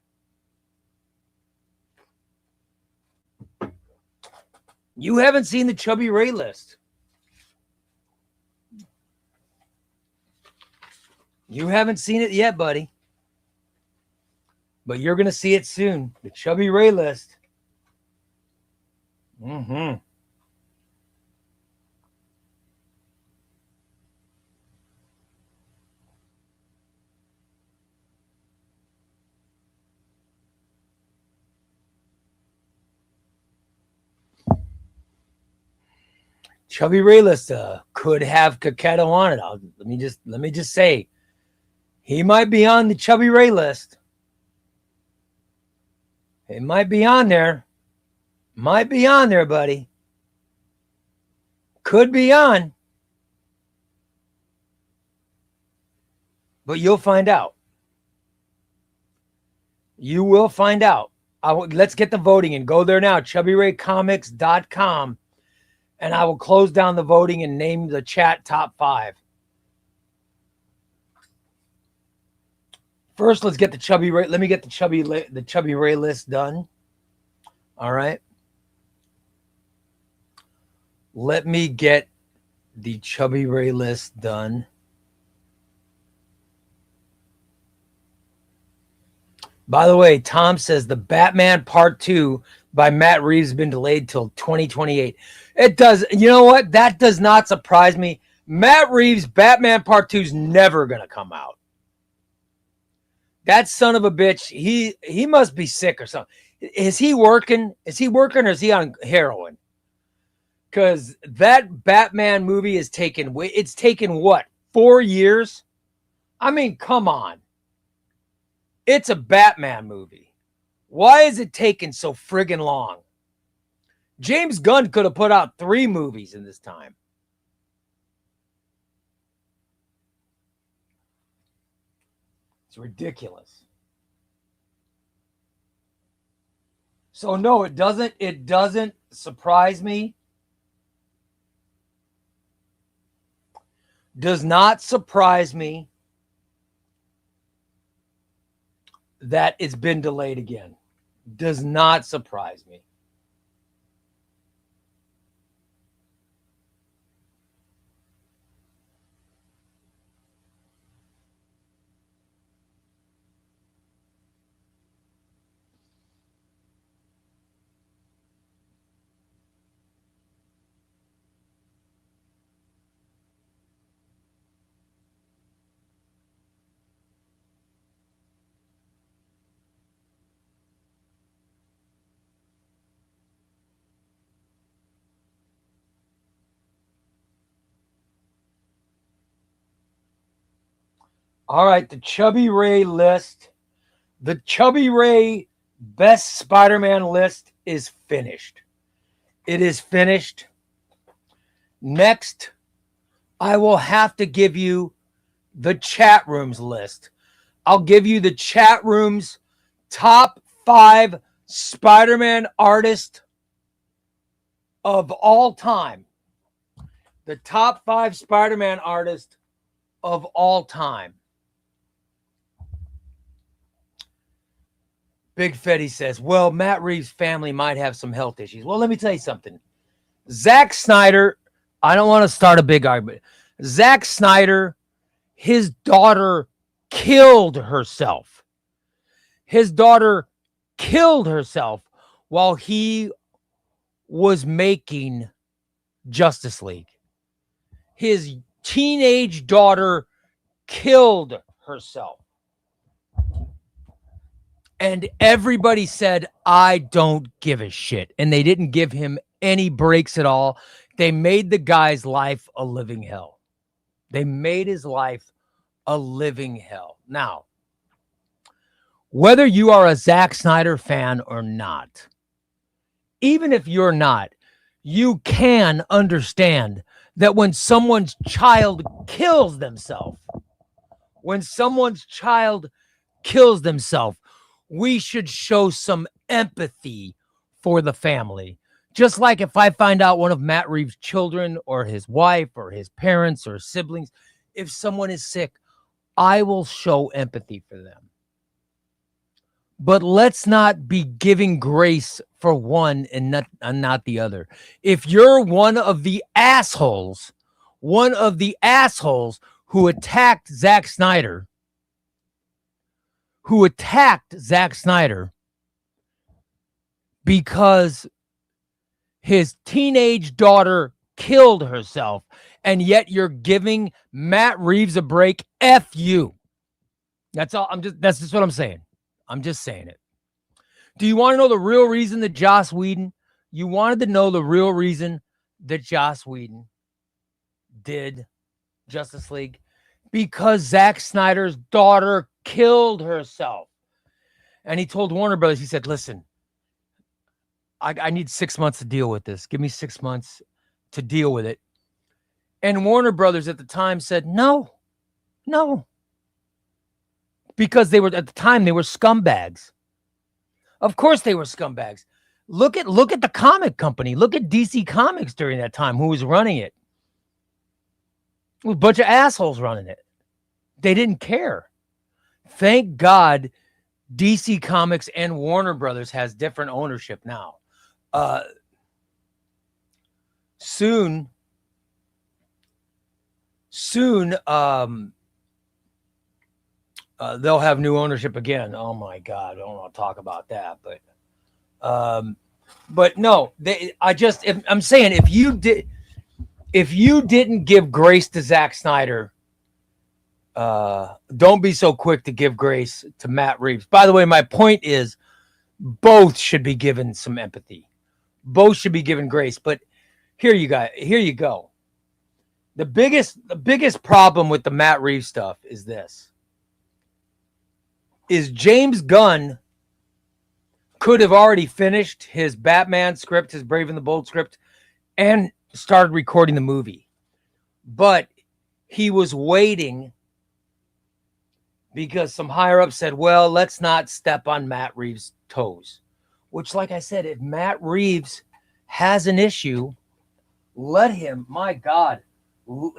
You haven't seen the Chubby Ray list. You haven't seen it yet, buddy. But you're going to see it soon. The Chubby Ray list. Chubby Ray list could have Cacchetto on it. Let me just say, he might be on the Chubby Ray list. It might be on there. Might be on there, buddy. Could be on. But you'll find out. You will find out. Let's get the voting and go there now. ChubbyRayComics.com. And I will close down the voting and name the chat top 5. First, let's get the Chubby Ray. Let me get the Chubby Ray list done. All right. Let me get the Chubby Ray list done. By the way, Tom says the Batman Part 2 by Matt Reeves has been delayed till 2028. It does. You know what? That does not surprise me. Matt Reeves' Batman Part 2 is never going to come out. That son of a bitch, he must be sick or something. Is he working? Is he working or is he on heroin? Because that Batman movie it's taken what, 4 years? I mean, come on. It's a Batman movie. Why is it taking so friggin' long? James Gunn could have put out 3 movies in this time. It's ridiculous. So no, it doesn't surprise me. Does not surprise me that it's been delayed again. Does not surprise me. All right, the Chubbyray list. The Chubbyray best Spider-Man list is finished. It is finished. Next, I will have to give you the chat rooms list. I'll give you the chat rooms top 5 Spider-Man artists of all time. The top 5 Spider-Man artists of all time. Big Fetty says, well, Matt Reeves' family might have some health issues. Well, let me tell you something. Zack Snyder, I don't want to start a big argument. Zack Snyder, his daughter killed herself. His daughter killed herself while he was making Justice League. His teenage daughter killed herself. And everybody said, I don't give a shit. And they didn't give him any breaks at all. They made the guy's life a living hell. They made his life a living hell. Now, whether you are a Zack Snyder fan or not, even if you're not, you can understand that when someone's child kills themselves, we should show some empathy for the family. Just like if I find out one of Matt Reeves' children or his wife or his parents or siblings, if someone is sick, I will show empathy for them. But let's not be giving grace for one and not the other. If you're one of the assholes who attacked Zack Snyder, because his teenage daughter killed herself, and yet you're giving Matt Reeves a break, F you. That's all. That's just what I'm saying. I'm just saying it. Do you want to know the real reason that Joss Whedon? You wanted to know the real reason that Joss Whedon did Justice League? Because Zack Snyder's daughter killed herself. And he told Warner Brothers, he said, listen, I need 6 months to deal with this. Give me 6 months to deal with it. And Warner Brothers at the time said, no. Because they were, at the time, they were scumbags. Of course they were scumbags. Look at the comic company. Look at DC Comics during that time, who was running it. It was a bunch of assholes running it. They didn't care. Thank God DC Comics and Warner Brothers has different ownership now. Soon, they'll have new ownership again. Oh my God, I don't want to talk about that, but no, I'm saying if you didn't give grace to Zack Snyder, don't be so quick to give grace to Matt Reeves. By the way, my point is both should be given some empathy. Both should be given grace. But here you go. The biggest problem with the Matt Reeves stuff is this. Is James Gunn could have already finished his Batman script, his Brave and the Bold script, and started recording the movie. But he was waiting because some higher up said, well, let's not step on Matt Reeves' toes. Which, like I said, if Matt Reeves has an issue, let him, my God,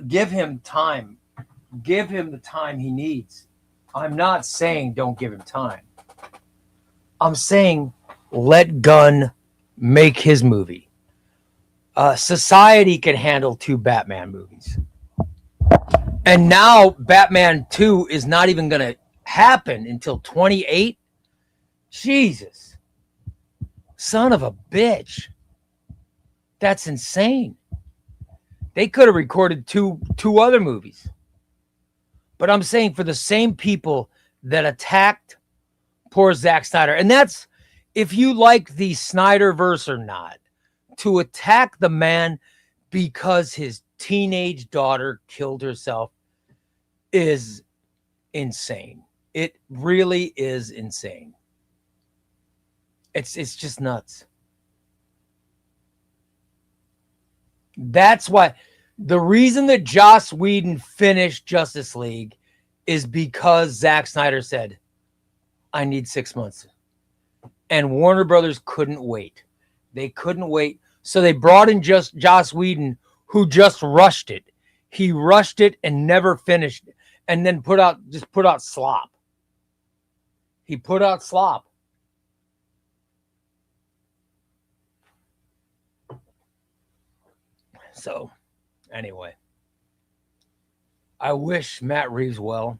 give him time. Give him the time he needs. I'm not saying don't give him time. I'm saying let Gunn make his movie. Society can handle 2 Batman movies. And now Batman 2 is not even going to happen until 28. Jesus. Son of a bitch. That's insane. They could have recorded two other movies. But I'm saying for the same people that attacked poor Zack Snyder, and that's if you like the Snyderverse or not, to attack the man because his teenage daughter killed herself is insane. It really is insane. It's just nuts. That's why the reason that Joss Whedon finished Justice League is because Zack Snyder said, I need 6 months. And Warner Brothers couldn't wait. They couldn't wait. So they brought in just Joss Whedon, who just rushed it. He rushed it and never finished it, and then put out slop. He put out slop. So, anyway, I wish Matt Reeves well.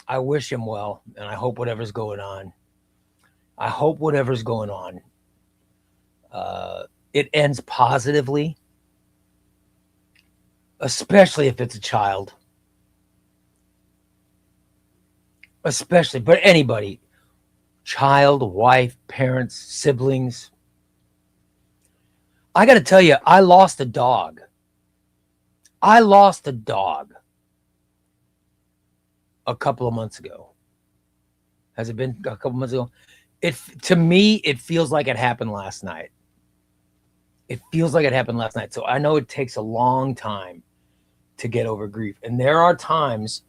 I wish him well, and I hope whatever's going on. It ends positively, especially if it's a child. Especially, but anybody, child, wife, parents, siblings. I got to tell you, I lost a dog. A couple of months ago. Has it been a couple of months ago? To me, it feels like it happened last night. So I know it takes a long time to get over grief. And there are times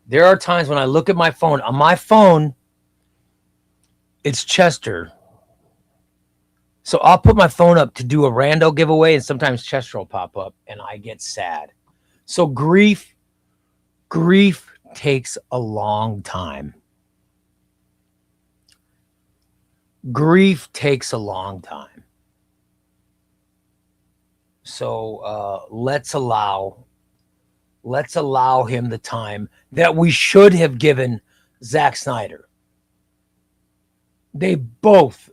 when I look at my phone. On my phone, it's Chester. So I'll put my phone up to do a rando giveaway, and sometimes Chester will pop up, and I get sad. So grief takes a long time. So let's allow him the time that we should have given Zack Snyder. They both,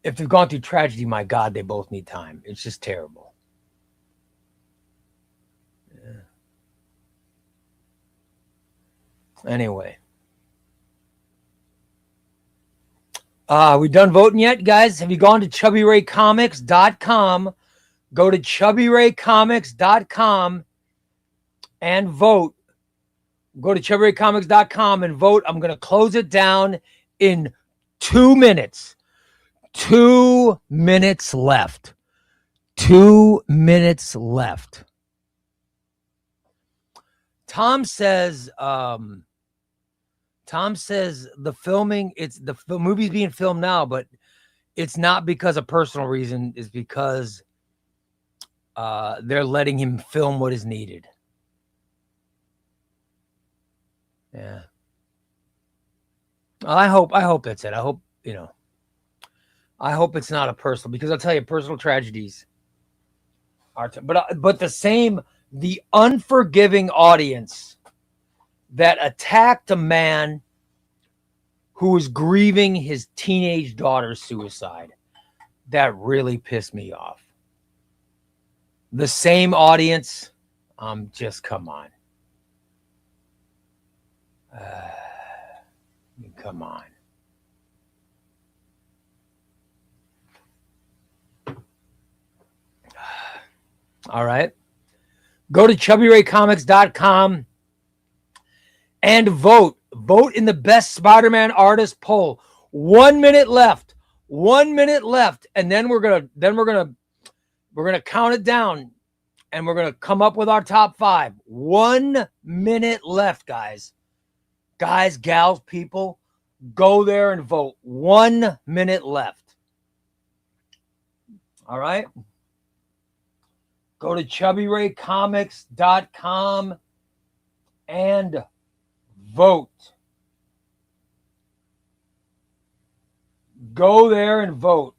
if they've gone through tragedy, my God, they both need time. It's just terrible. Yeah. Anyway. We done voting yet, guys? Have you gone to ChubbyRayComics.com? Go to ChubbyRayComics.com and vote. Go to ChubbyRayComics.com and vote. I'm going to close it down in 2 minutes. 2 minutes left. 2 minutes left. Tom says the movie's being filmed now, but it's not because of personal reason. It's because they're letting him film what is needed. Yeah. I hope that's it. I hope it's not a personal, because I'll tell you, personal tragedies are, but the unforgiving audience that attacked a man who was grieving his teenage daughter's suicide, that really pissed me off. The same audience, just come on. Come on. All right. Go to ChubbyRayComics.com and vote. Vote in the best Spider-Man artist poll. 1 minute left. 1 minute left. And then we're gonna count it down, and we're gonna come up with our top 5. 1 minute left, guys. Guys, gals, people, go there and vote. 1 minute left. All right. Go to ChubbyRayComics.com and vote. Go there and vote.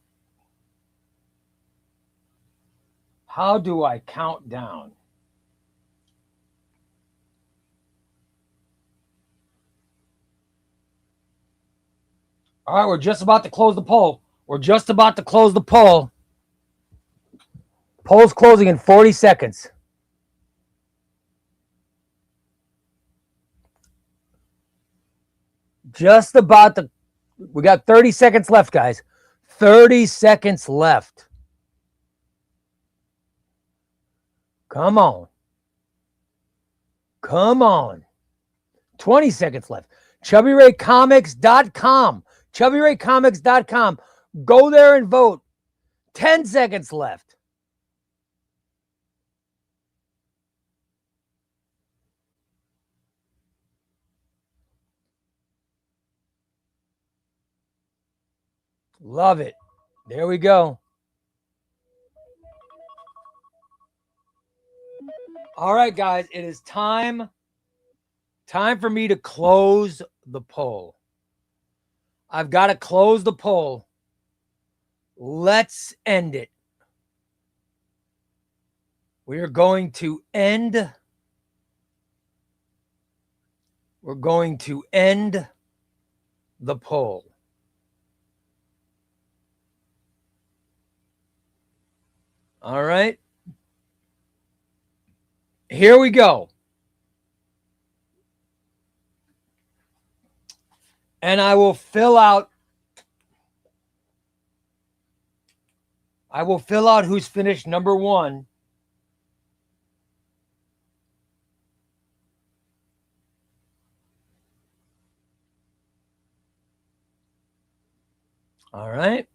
How do I count down? All right, we're just about to close the poll. Poll's closing in 40 seconds. We got 30 seconds left, guys. 30 seconds left. Come on. Come on. 20 seconds left. ChubbyRayComics.com. ChubbyRayComics.com. Go there and vote. 10 seconds left. Love it. There we go. All right, guys, it is time for me to close the poll. I've got to close the poll. Let's end it. We are going to end the poll. All right. Here we go. And I will fill out who's finished number one. All right.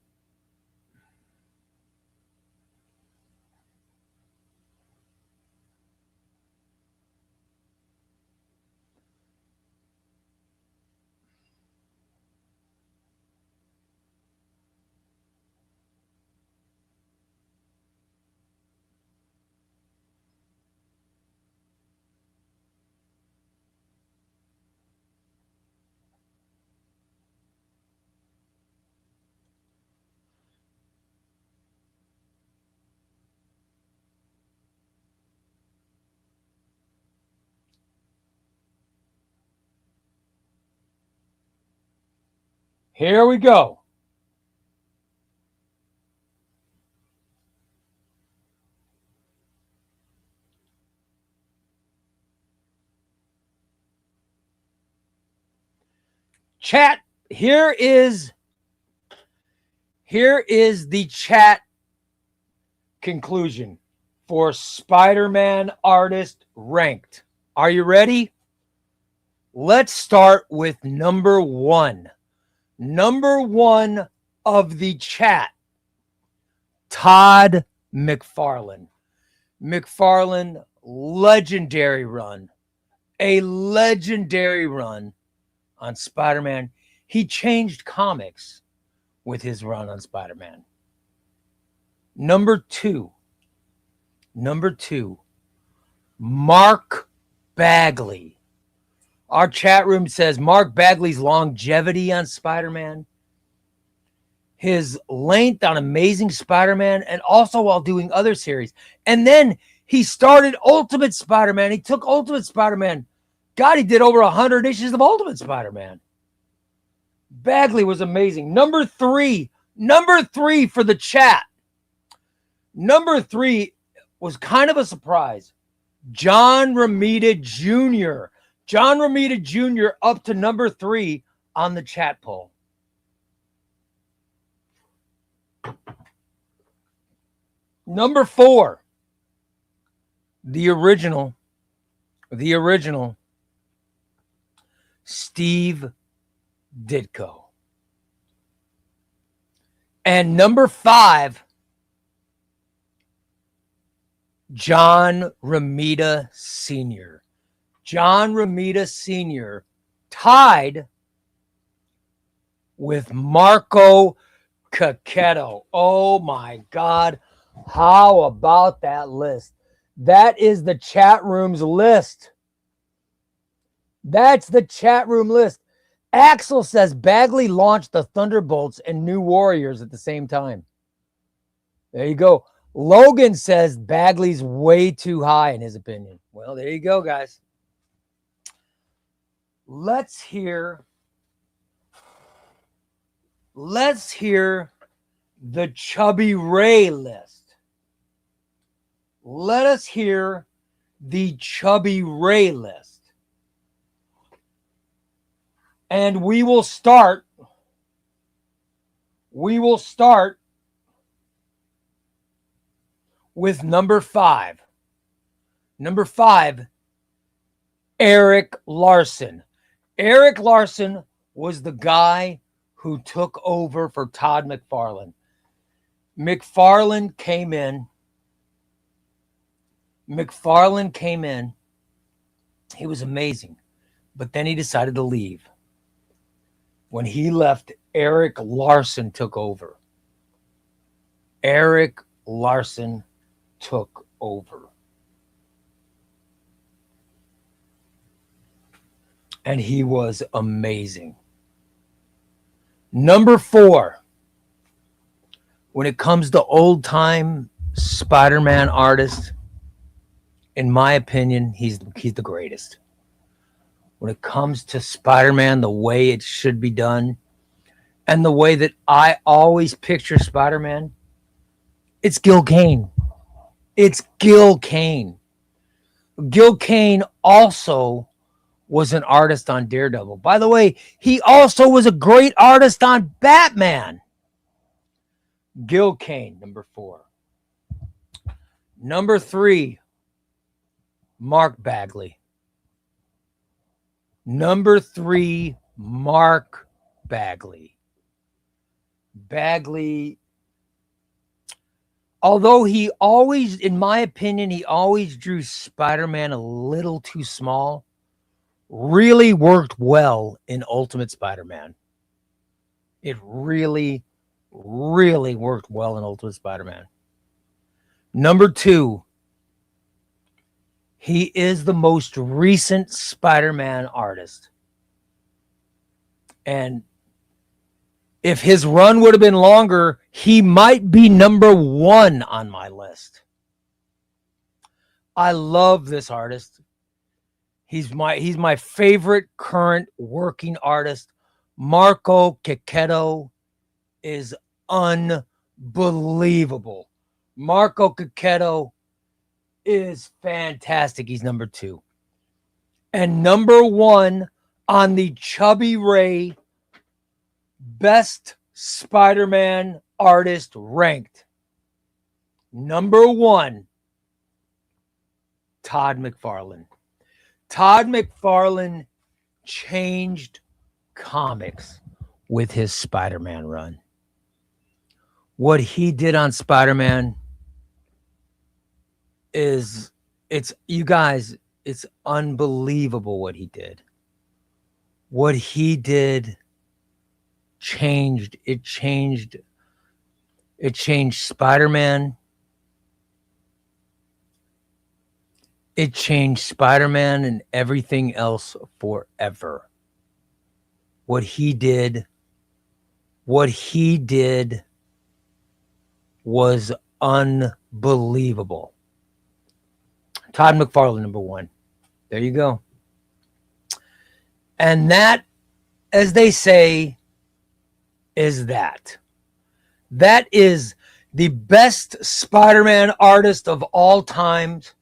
Here we go. Chat, here is the chat conclusion for Spider-Man artist ranked. Are you ready? Let's start with number one. Number one of the chat, Todd McFarlane. McFarlane, legendary run. A legendary run on Spider-Man. He changed comics with his run on Spider-Man. Number two, Mark Bagley. Our chat room says Mark Bagley's longevity on Spider-Man, his length on Amazing Spider-Man, and also while doing other series. And then he started Ultimate Spider-Man. He took Ultimate Spider-Man. God, he did over 100 issues of Ultimate Spider-Man. Bagley was amazing. Number three for the chat. Number three was kind of a surprise. John Romita Jr. John Romita Jr. up to number three on the chat poll. Number four, the original, Steve Ditko. And number five, John Romita Sr. John Romita Sr. tied with Marco Cacchetto. Oh my God. How about that list? That is the chat room's list. That's the chat room list. Axel says Bagley launched the Thunderbolts and New Warriors at the same time. There you go. Logan says Bagley's way too high in his opinion. Well, there you go, guys. Let's hear the Chubbyray list. Let us hear the Chubbyray list. And we will start with number 5. Number 5, Eric Larson. Eric Larson was the guy who took over for Todd McFarlane. McFarlane came in. He was amazing. But then he decided to leave. When he left, Eric Larson took over. Eric Larson took over. And he was amazing. Number 4, when it comes to old-time Spider-Man artists, in my opinion, he's the greatest. When it comes to Spider-Man, the way it should be done, and the way that I always picture Spider-Man, it's Gil Kane. It's Gil Kane. Gil Kane also was an artist on Daredevil. By the way, he also was a great artist on Batman. Gil Kane, number 4. Number 3, Mark Bagley. Number 3, Mark Bagley. Bagley, although he always, in my opinion, he always drew Spider-Man a little too small, really worked well in Ultimate Spider-Man. It really worked well in Ultimate Spider-Man. Number 2, he is the most recent Spider-Man artist. And if his run would have been longer, he might be number 1 on my list. I love this artist. He's my favorite current working artist. Marco Checchetto is unbelievable. Marco Checchetto is fantastic. He's number 2. And number 1 on the Chubbyray Best Spider-Man Artist ranked. Number 1, Todd McFarlane. Todd McFarlane changed comics with his Spider-Man run. What he did on Spider-Man it's unbelievable what he did. What he did changed Spider-Man. It changed Spider-Man and everything else forever. What he did was unbelievable. Todd McFarlane, number 1. There you go. And that, as they say, is that. That is the best Spider-Man artist of all times,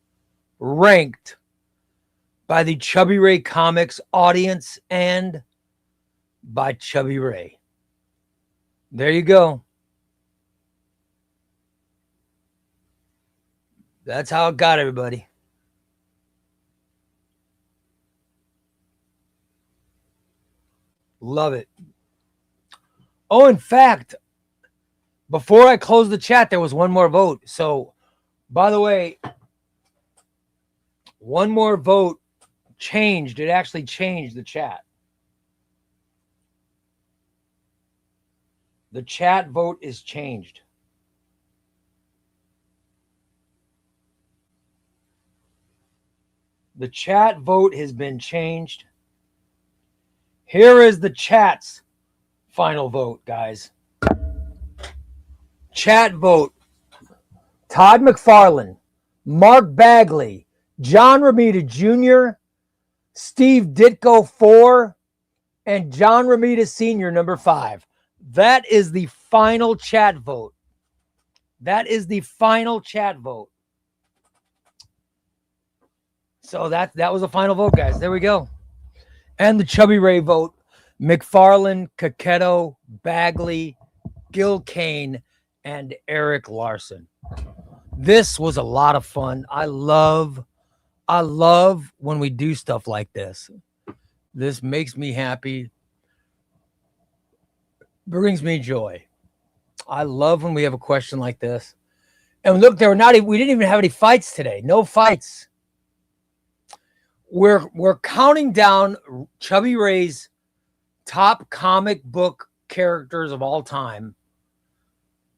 ranked by the Chubbyray Comics audience and by Chubbyray. There you go. That's how it got, everybody. Love it. Oh, in fact, before I close the chat, there was one more vote. So, by the way, one more vote changed. It actually changed the chat. The chat vote is changed. The chat vote has been changed. Here is the chat's final vote, guys. Chat vote. Todd McFarlane, Mark Bagley, John Romita Jr., Steve Ditko 4, and John Romita Sr. number 5. That is the final chat vote. That is the final chat vote. So that was the final vote, guys. There we go. And the Chubbyray vote: McFarlane, Checchetto, Bagley, Gil Kane, and Eric Larson. This was a lot of fun. I love I love when we do stuff like this. This makes me happy, brings me joy. I love when we have a question like this. And look, we didn't even have any fights today. No fights. We're counting down Chubbyray's top comic book characters of all time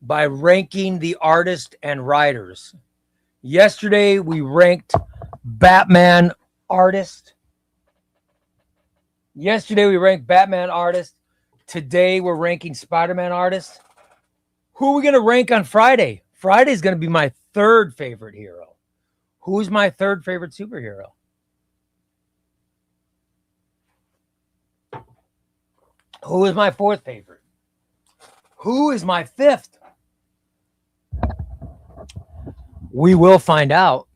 by ranking the artists and writers. Yesterday we ranked Batman artist. Today we're ranking Spider-Man artist. Who are we going to rank on Friday? Friday's going to be my third favorite hero. Who's my third favorite superhero? Who is my fourth favorite? Who is my fifth? We will find out.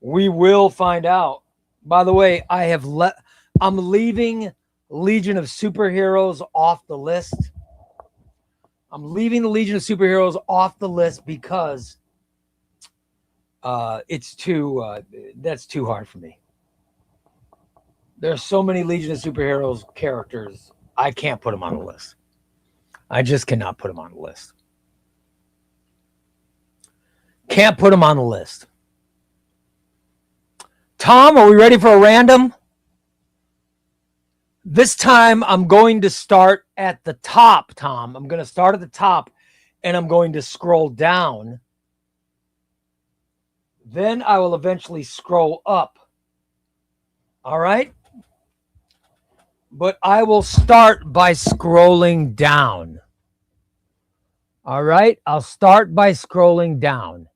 By the way, I'm leaving Legion of Superheroes off the list. Because that's too hard for me. There's so many Legion of Superheroes characters. I can't put them on the list. I just cannot put them on the list. Can't put them on the list. Tom, are we ready for a random? This time I'm going to start at the top, Tom. I'm going to start at the top and I'm going to scroll down. Then I will eventually scroll up. All right? But I will start by scrolling down. All right? I'll start by scrolling down.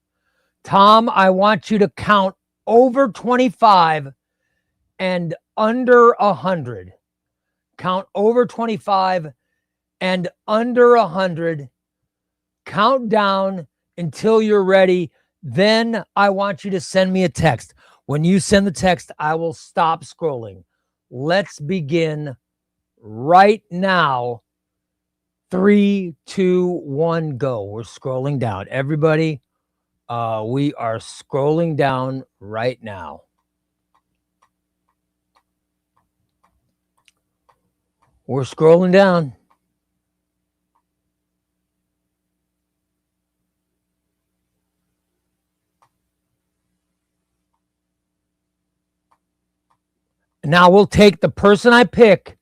Tom, I want you to count over 25 and under 100. Count over 25 and under 100. Count down until you're ready. Then I want you to send me a text. When you send the text, I will stop scrolling. Let's begin right now. 3, 2, 1, go. We're scrolling down. Everybody, we are scrolling down right now. We're scrolling down. Now we'll take the person I pick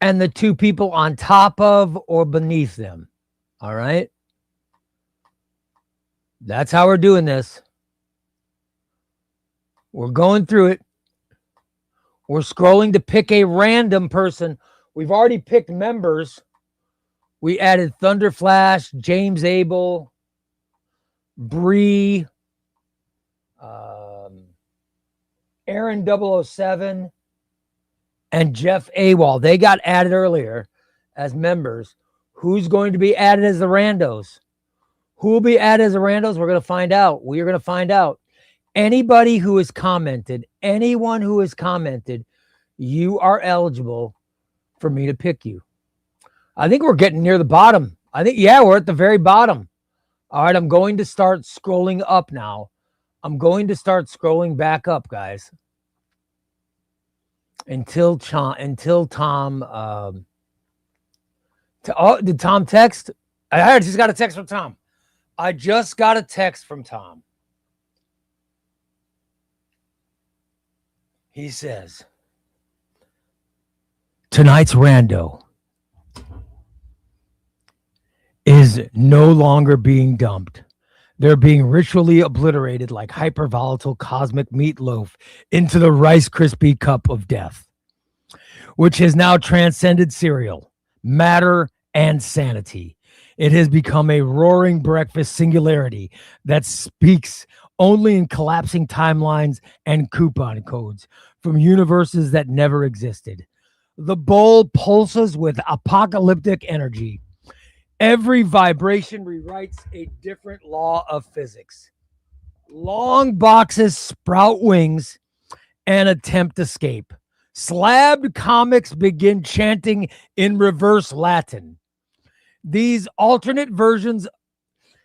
and the two people on top of or beneath them. All right? That's how we're doing this. We're going through it. We're scrolling to pick a random person. We've already picked members. We added Thunder Flash, James Abel, Bree, Aaron 007, and Jeff AWOL. They got added earlier as members. Who's going to be added as the randos? Who will be added as the randos? We're going to find out. We are going to find out. Anybody who has commented, anyone who has commented, you are eligible for me to pick you. I think we're getting near the bottom. We're at the very bottom. All right, I'm going to start scrolling up now. I'm going to start scrolling back up, guys. Until Tom, did Tom text? I just got a text from Tom. He says, tonight's rando is no longer being dumped. They're being ritually obliterated like hypervolatile cosmic meatloaf into the Rice Krispie cup of death, which has now transcended cereal, matter, and sanity. It has become a roaring breakfast singularity that speaks only in collapsing timelines and coupon codes from universes that never existed. The bowl pulses with apocalyptic energy. Every vibration rewrites a different law of physics. Long boxes sprout wings and attempt escape. Slabbed comics begin chanting in reverse Latin. These alternate versions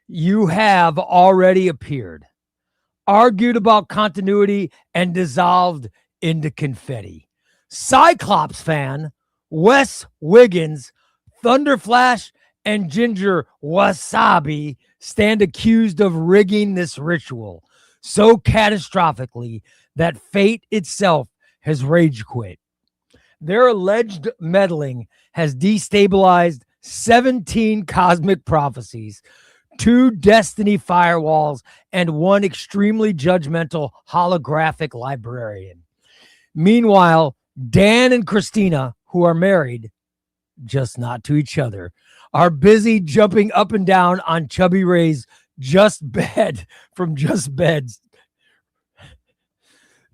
you have already appeared. argued about continuity, and dissolved into confetti. Cyclops fan Wes Wiggins, Thunderflash, and Ginger Wasabi stand accused of rigging this ritual so catastrophically that fate itself has rage quit. Their alleged meddling has destabilized 17 cosmic prophecies, 2 destiny firewalls, and 1 extremely judgmental holographic librarian. Meanwhile, Dan and Christina, who are married, just not to each other, are busy jumping up and down on Chubbyray's Just Bed from Just Beds.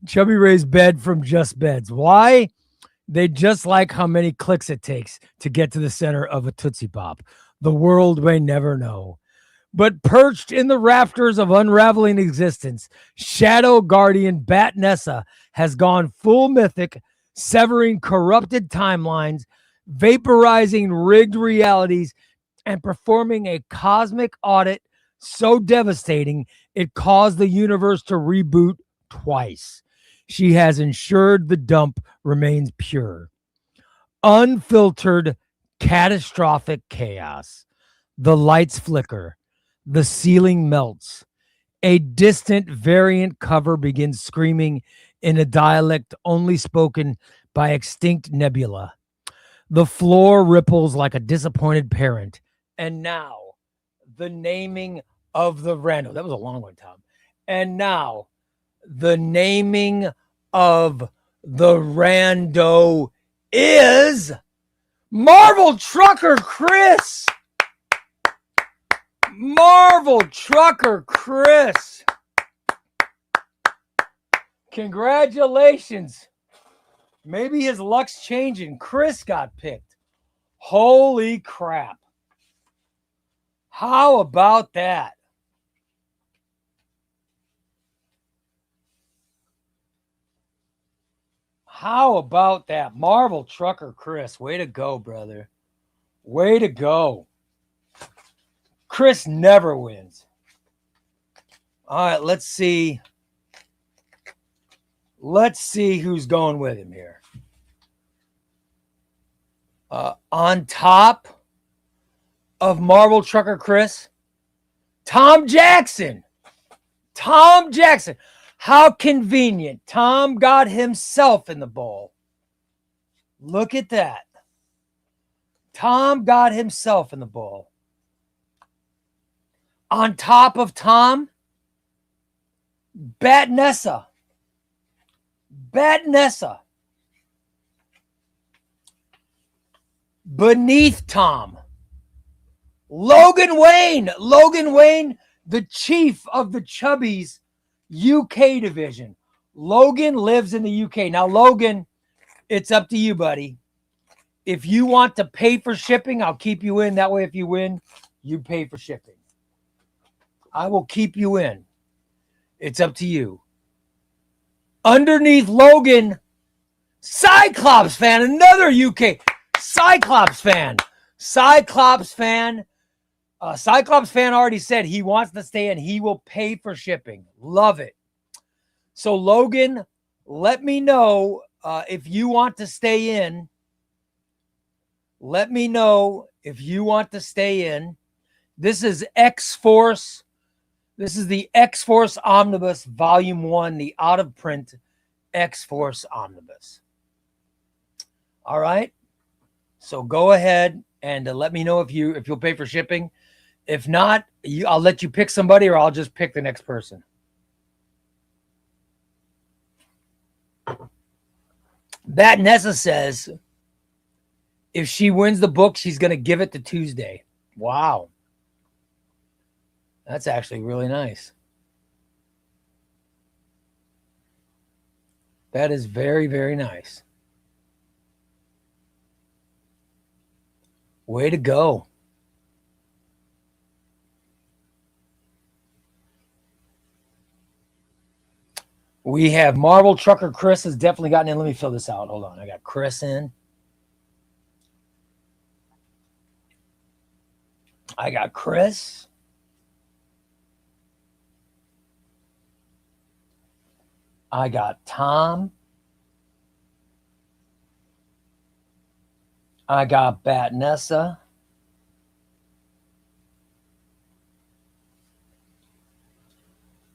Chubbyray's bed from Just Beds. Why? They just like how many clicks it takes to get to the center of a Tootsie Pop. The world may never know. But perched in the rafters of unraveling existence, Shadow Guardian Bat Nessa has gone full mythic, severing corrupted timelines, vaporizing rigged realities, and performing a cosmic audit so devastating it caused the universe to reboot twice. She has ensured the dump remains pure. Unfiltered, catastrophic chaos. The lights flicker. The ceiling melts. A distant variant cover begins screaming in a dialect only spoken by extinct nebula. The floor ripples like a disappointed parent. And now, the naming of the rando. That was a long one, Tom. And now, the naming of the rando is Marvel Trucker Chris. Marvel Trucker Chris. Congratulations. Maybe his luck's changing. Chris got picked. Holy crap. How about that? How about that? Marvel Trucker Chris. Way to go, brother. Way to go. Chris never wins. All right, let's see. Let's see who's going with him here. On top of Marvel Trucker Chris, Tom Jackson. Tom Jackson. How convenient. Tom got himself in the bowl. Look at that. Tom got himself in the bowl. On top of Tom, Bat Nessa. Bat Nessa. Beneath Tom, Logan Wayne. Logan Wayne, the chief of the Chubbies UK division. Logan lives in the UK. Now, Logan, it's up to you, buddy. If you want to pay for shipping, I'll keep you in. That way, if you win, you pay for shipping. I will keep you in. It's up to you. Underneath Logan, Cyclops fan, another UK Cyclops fan. Cyclops fan already said he wants to stay in. He will pay for shipping. Love it. So Logan, let me know if you want to stay in. Let me know if you want to stay in. This is X-Force. This is the X-Force Omnibus Volume 1, the out-of-print X-Force Omnibus. All right? So go ahead and let me know if you'll pay for shipping. If not, I'll let you pick somebody or I'll just pick the next person. Bat Nessa says if she wins the book, she's going to give it to Tuesday. Wow. That's actually really nice. That is very, very nice. Way to go. We have Marvel Trucker Chris has definitely gotten in. Let me fill this out. Hold on. I got Chris in. I got Chris. I got Tom. I got Batnessa.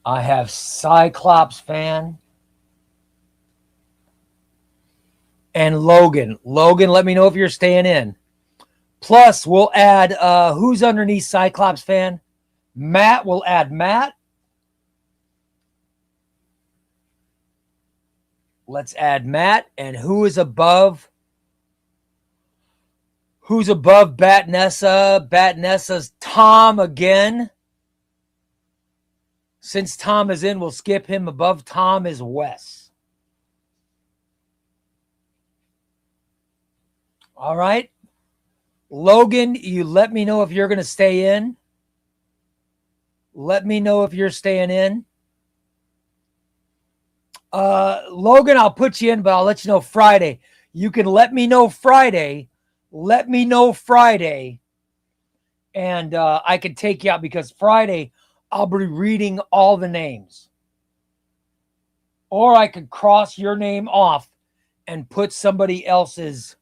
I have Cyclops fan. And Logan. Logan, let me know if you're staying in. Plus, we'll add who's underneath Cyclops fan? Matt, we'll add Matt. Let's add Matt. And who is above? Who's above Batnessa? Batnessa's Tom again. Since Tom is in, we'll skip him. Above Tom is Wes. All right. Logan, you let me know if you're going to stay in. Let me know if you're staying in. Logan, I'll put you in, but I'll let you know Friday. You can let me know Friday. Let me know Friday. And I can take you out because Friday I'll be reading all the names. Or I could cross your name off and put somebody else's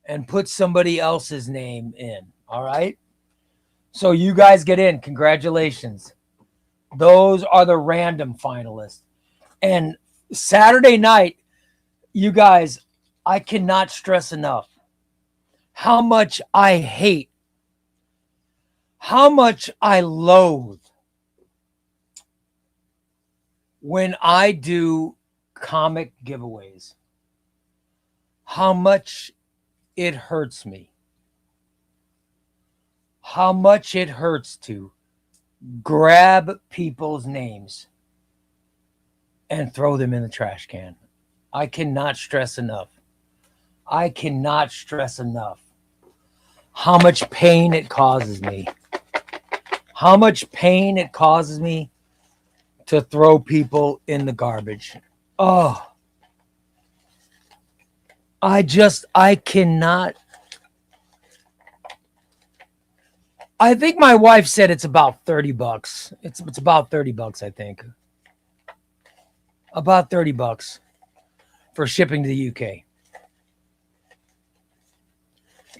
name in. All right. So you guys get in. Congratulations. Those are the random finalists. And Saturday night, you guys, I cannot stress enough how much I hate, how much I loathe when I do comic giveaways. How much it hurts me. How much it hurts to grab people's names and throw them in the trash can. I cannot stress enough. I cannot stress enough how much pain it causes me. How much pain it causes me to throw people in the garbage. Oh, I cannot. I think my wife said it's about $30. It's about $30, I think. About $30 for shipping to the UK.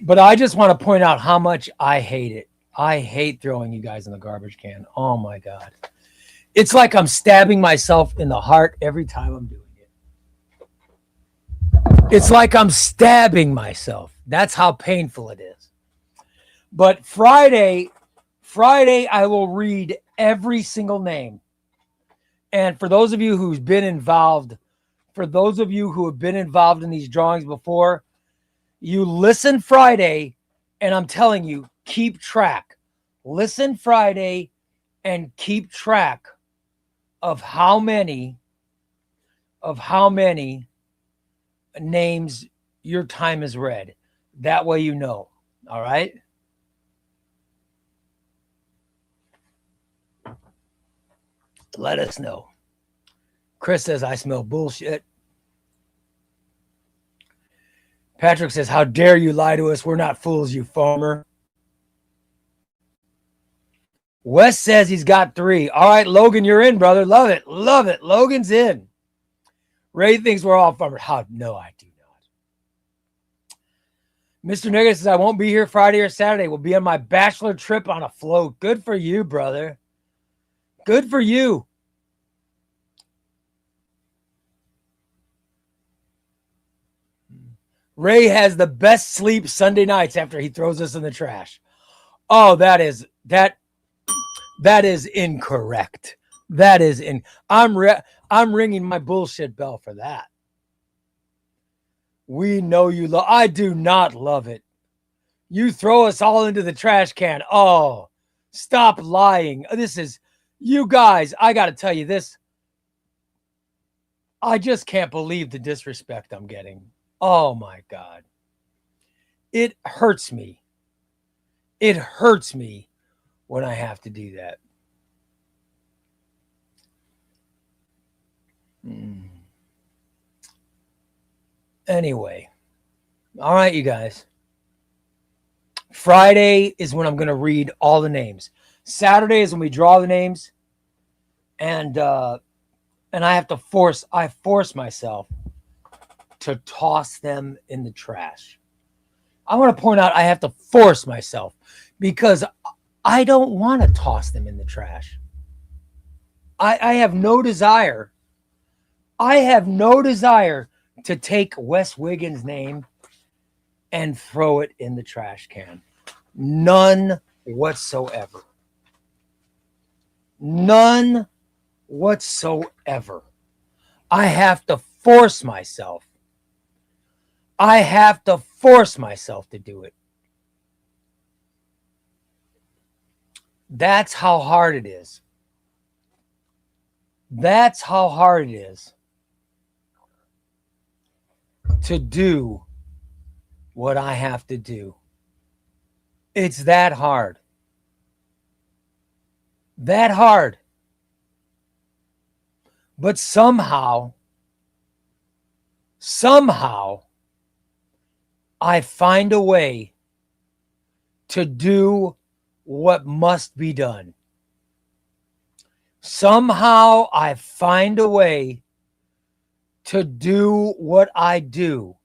But I just want to point out how much I hate it. I hate throwing you guys in the garbage can. Oh my God. It's like I'm stabbing myself in the heart every time I'm doing it. It's like I'm stabbing myself. That's how painful it is. But Friday, I will read every single name. And for those of you who've been involved, in these drawings before, you listen Friday, and I'm telling you, keep track. Listen Friday and keep track of how many names your time is read. That way you know. All right? Let us know. Chris says, I smell bullshit. Patrick says, how dare you lie to us? We're not fools, you farmer. Wes says he's got 3. All right, Logan, you're in, brother. Love it. Love it. Logan's in. Ray thinks we're all farmers. How? No, I do not. Mr. Nigga says, I won't be here Friday or Saturday. We'll be on my bachelor trip on a float. Good for you, brother. Good for you. Ray has the best sleep Sunday nights after he throws us in the trash. Oh, that is incorrect. That is I'm ringing my bullshit bell for that. We know you love. I do not love it. You throw us all into the trash can. Oh, stop lying. This is, you guys, I got to tell you this. I just can't believe the disrespect I'm getting. Oh my God. It hurts me. It hurts me when I have to do that. Anyway. All right, you guys. Friday is when I'm going to read all the names. Saturday is when we draw the names. And And I force myself to toss them in the trash. I want to point out I have to force myself because I don't want to toss them in the trash. I have no desire. I have no desire to take Wes Wiggins' name and throw it in the trash can. None whatsoever. None whatsoever. I have to force myself. I have to force myself to do it. That's how hard it is. That's how hard it is to do what I have to do. It's that hard. That hard. But somehow, I find a way to do what must be done. Somehow I find a way to do what I do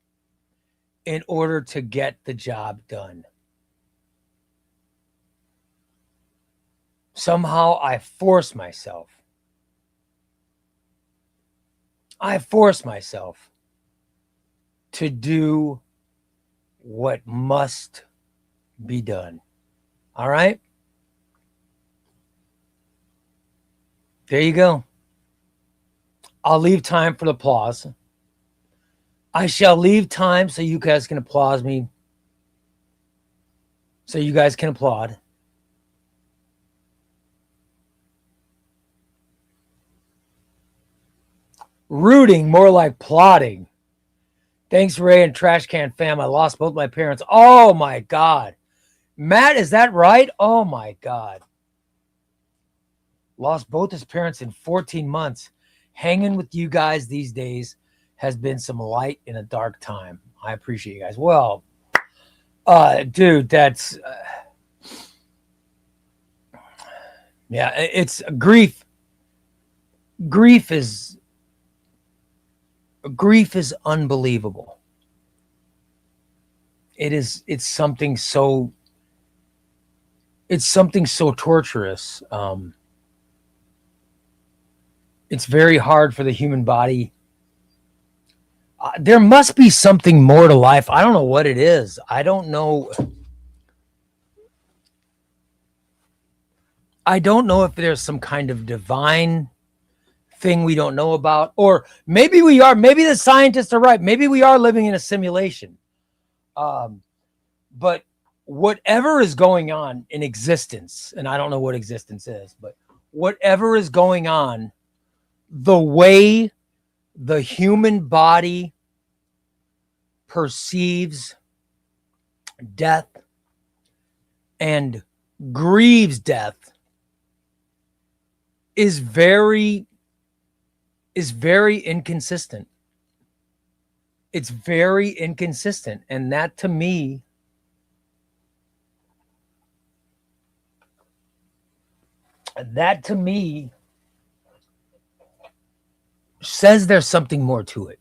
in order to get the job done. Somehow I force myself. I force myself to do what must be done. All right? There you go. I'll leave time for the applause. I shall leave time so you guys can applaud me. So you guys can applaud. Rooting, more like plotting. Thanks, Ray and Trash Can Fam. I lost both my parents. Oh, my God. Matt, is that right? Oh, my God. Lost both his parents in 14 months. Hanging with you guys these days has been some light in a dark time. I appreciate you guys. Well, dude, that's... yeah, it's grief. Grief is unbelievable. It's something so torturous. It's very hard for the human body. There must be something more to life. I don't know what it is. I don't know if there's some kind of divine thing we don't know about, or maybe we are. Maybe the scientists are right. Maybe we are living in a simulation. But whatever is going on in existence, and I don't know what existence is, but whatever is going on, the way the human body perceives death and grieves death is very inconsistent. It's very inconsistent. And that to me says there's something more to it.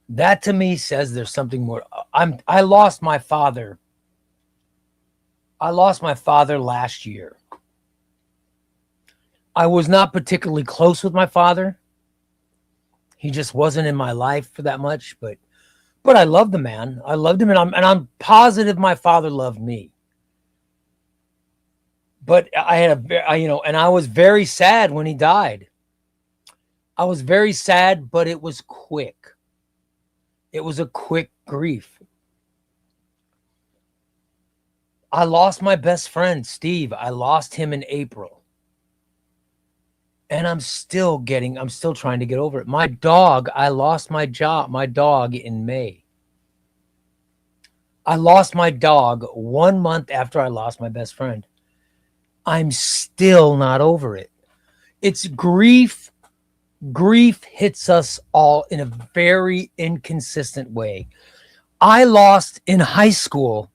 That to me says there's something more. I lost my father. I lost my father last year. I was not particularly close with my father. He just wasn't in my life for that much, but I loved the man. I loved him, and I'm positive my father loved me. But and I was very sad when he died. I was very sad, but it was quick. It was a quick grief. I lost my best friend, Steve. I lost him in April. And I'm still trying to get over it. My dog, I lost my dog in May. I lost my dog 1 month after I lost my best friend. I'm still not over it. It's grief. Grief hits us all in a very inconsistent way. I lost in high school.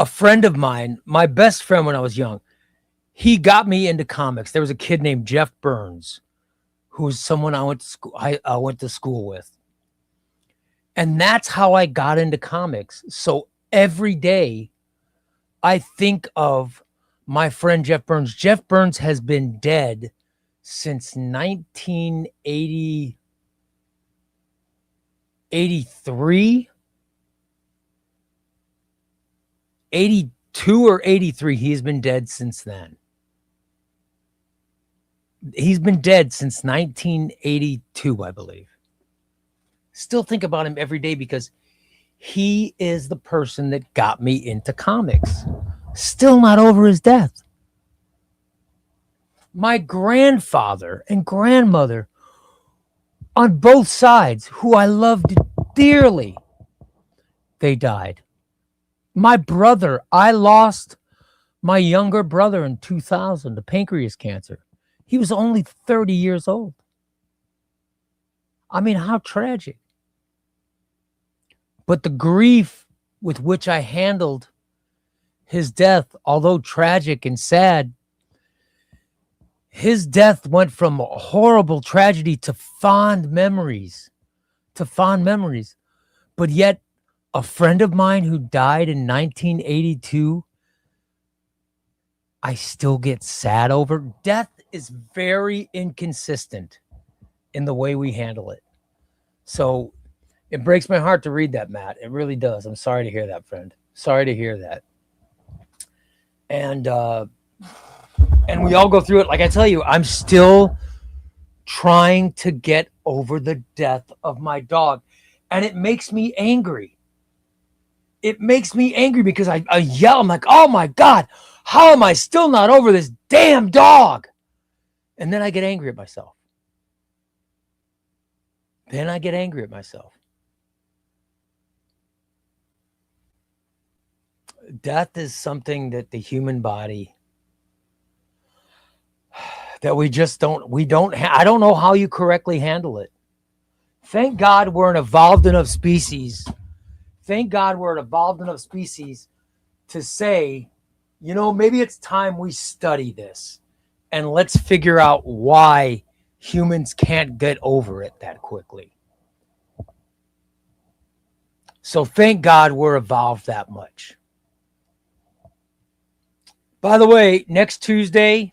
a friend of mine, my best friend when I was young, he got me into comics. There was a kid named Jeff Burns, who was someone I went to school. I went to school with, and that's how I got into comics. So every day, I think of my friend Jeff Burns. Jeff Burns has been dead since 1980, 83, 82 or 83. He's been dead since then. He's been dead since 1982, I believe. Still think about him every day because he is the person that got me into comics. Still not over his death. My grandfather and grandmother on both sides, who I loved dearly, they died. My brother, I lost my younger brother in 2000 to pancreas cancer. He was only 30 years old. I mean, how tragic. But the grief with which I handled his death, although tragic and sad, his death went from horrible tragedy to fond memories. But yet, a friend of mine who died in 1982, I still get sad over. Death is very inconsistent in the way we handle it. So it breaks my heart to read that, Matt. It really does. I'm sorry to hear that, friend. Sorry to hear that. And we all go through it. Like I tell you, I'm still trying to get over the death of my dog. And it makes me angry. It makes me angry because I yell. I'm like, oh my God, how am I still not over this damn dog? And then I get angry at myself. Death is something that the human body, that we don't, I don't know how you correctly handle it. Thank God we're an evolved enough species. To say, you know, maybe it's time we study this and let's figure out why humans can't get over it that quickly. So thank God we're evolved that much. By the way, next Tuesday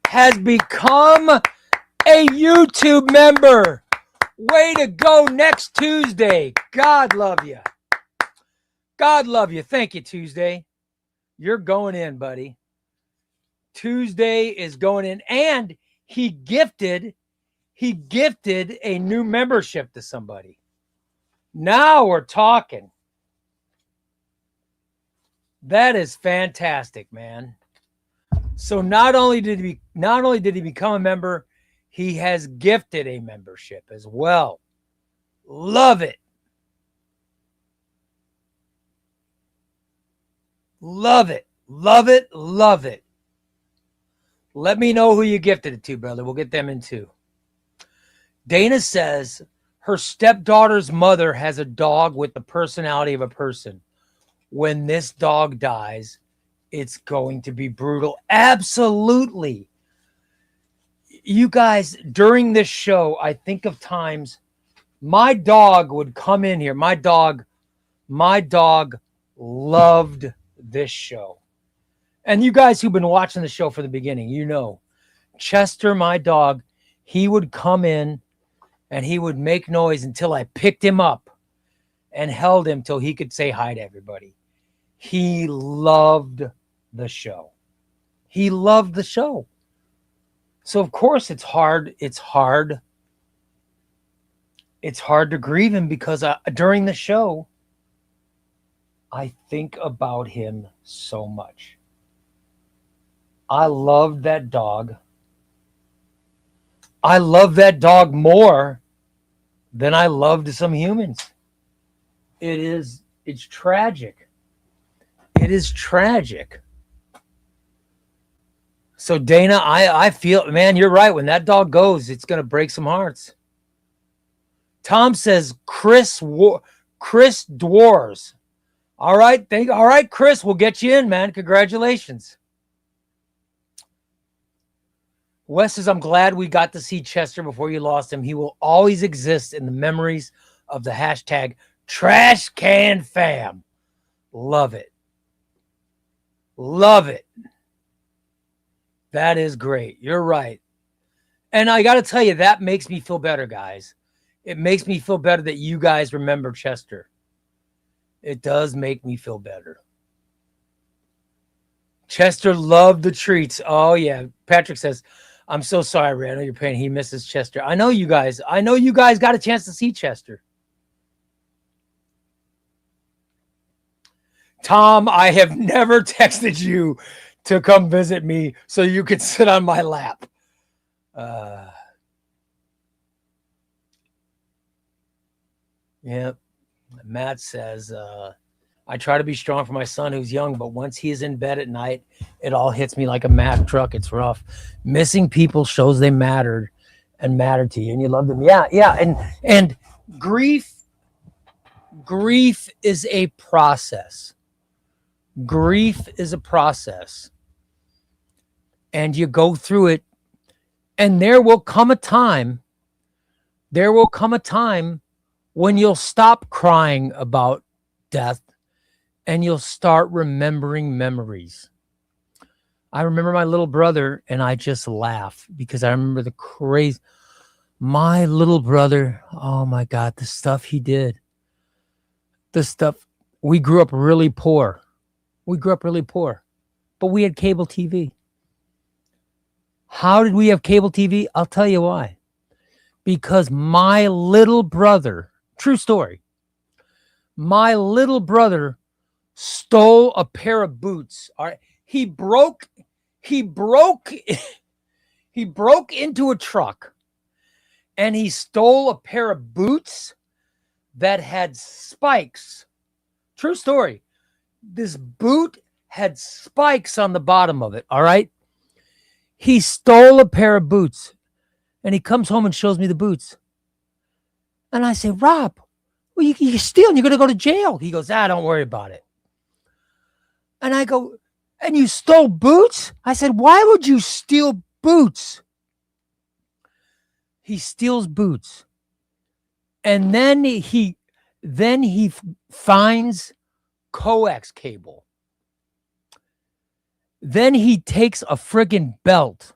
has become a YouTube member. Way to go next Tuesday. God love you. God love you. Thank you, Tuesday. You're going in, buddy. Tuesday is going in. And he gifted a new membership to somebody. Now we're talking. That is fantastic, man. So not only did he become a member, he has gifted a membership as well. Love it. Love it. Love it. Love it. Let me know who you gifted it to, brother. We'll get them in too. Dana says her stepdaughter's mother has a dog with the personality of a person. When this dog dies, it's going to be brutal. Absolutely. You guys, during this show, I think of times my dog would come in here. My dog loved this show. And you guys who've been watching the show from the beginning, you know, Chester, my dog, he would come in and he would make noise until I picked him up and held him till he could say hi to everybody. He loved the show. He loved the show. So of course it's hard. It's hard to grieve him because during the show, I think about him so much. I loved that dog. I love that dog more than I loved some humans. It's tragic. It is tragic. So Dana, I feel, man, you're right. When that dog goes, it's going to break some hearts. Tom says Chris Dwars All right. All right, Chris, we'll get you in, man. Congratulations. Wes says, I'm glad we got to see Chester before you lost him. He will always exist in the memories of the hashtag Trash Can Fam. Love it. Love it. That is great. You're right. And I got to tell you, that makes me feel better, guys. It makes me feel better that you guys remember Chester. It does make me feel better. Chester loved the treats. Oh, yeah. Patrick says, I'm so sorry, Ray. I know you're pain. He misses Chester. I know you guys got a chance to see Chester. Tom, I have never texted you to come visit me so you could sit on my lap. Yep. Matt says, I try to be strong for my son who's young, but once he is in bed at night, it all hits me like a Mack truck. It's rough. Missing people shows they mattered and matter to you, and you love them. Yeah. And grief is a process. Grief is a process. And you go through it, and there will come a time when you'll stop crying about death and you'll start remembering memories. I remember my little brother, and I just laugh because I remember the crazy. My little brother, oh my God, the stuff he did. The stuff. We grew up really poor. But we had cable TV. How did we have cable TV? I'll tell you why. Because my little brother, true story, my little brother stole a pair of boots. All right. He broke into a truck and he stole a pair of boots that had spikes. True story. This boot had spikes on the bottom of it. All right. He stole a pair of boots and he comes home and shows me the boots. And I say, Rob, well, you're stealing. You're going to go to jail. He goes, don't worry about it. And I go, and you stole boots? I said, why would you steal boots? He steals boots. And then he finds coax cable. Then he takes a friggin' belt.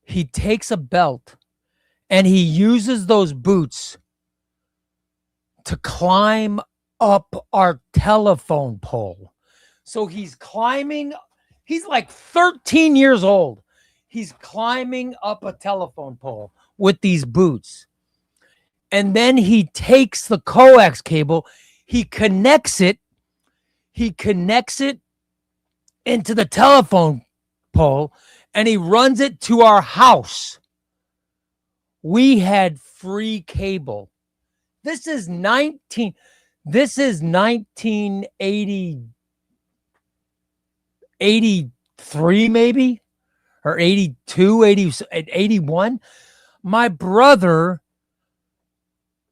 He takes a belt and he uses those boots to climb up our telephone pole. So he's like 13 years old. He's climbing up a telephone pole with these boots. And then he takes the coax cable, he connects it into the telephone pole, and he runs it to our house. We had free cable. This is 1983 maybe, or 82, 81. My brother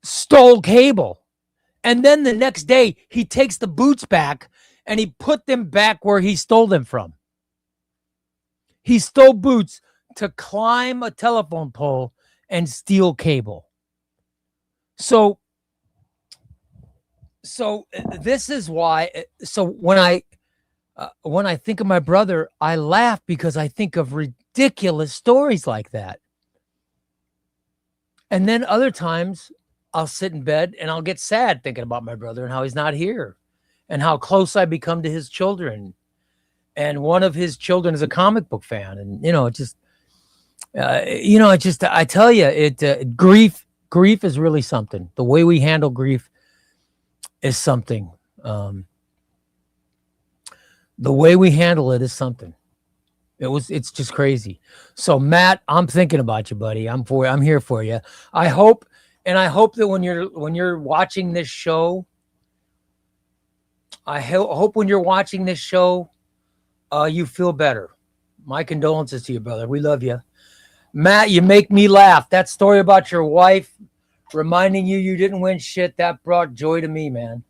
stole cable. And then the next day, he takes the boots back and he put them back where he stole them from. He stole boots to climb a telephone pole and steal cable. So this is why. So when I think of my brother, I laugh because I think of ridiculous stories like that. And then other times I'll sit in bed and I'll get sad thinking about my brother and how he's not here and how close I become to his children. And one of his children is a comic book fan. And, I tell you, grief is really something. The way we handle grief is something. The way we handle it is something. It's just crazy. So Matt, I'm thinking about you, buddy. I'm here for you. I hope that when you're watching this show, hope when you're watching this show, you feel better. My condolences to you, brother. We love you. Matt, you make me laugh. That story about your wife reminding you didn't win shit, that brought joy to me, man.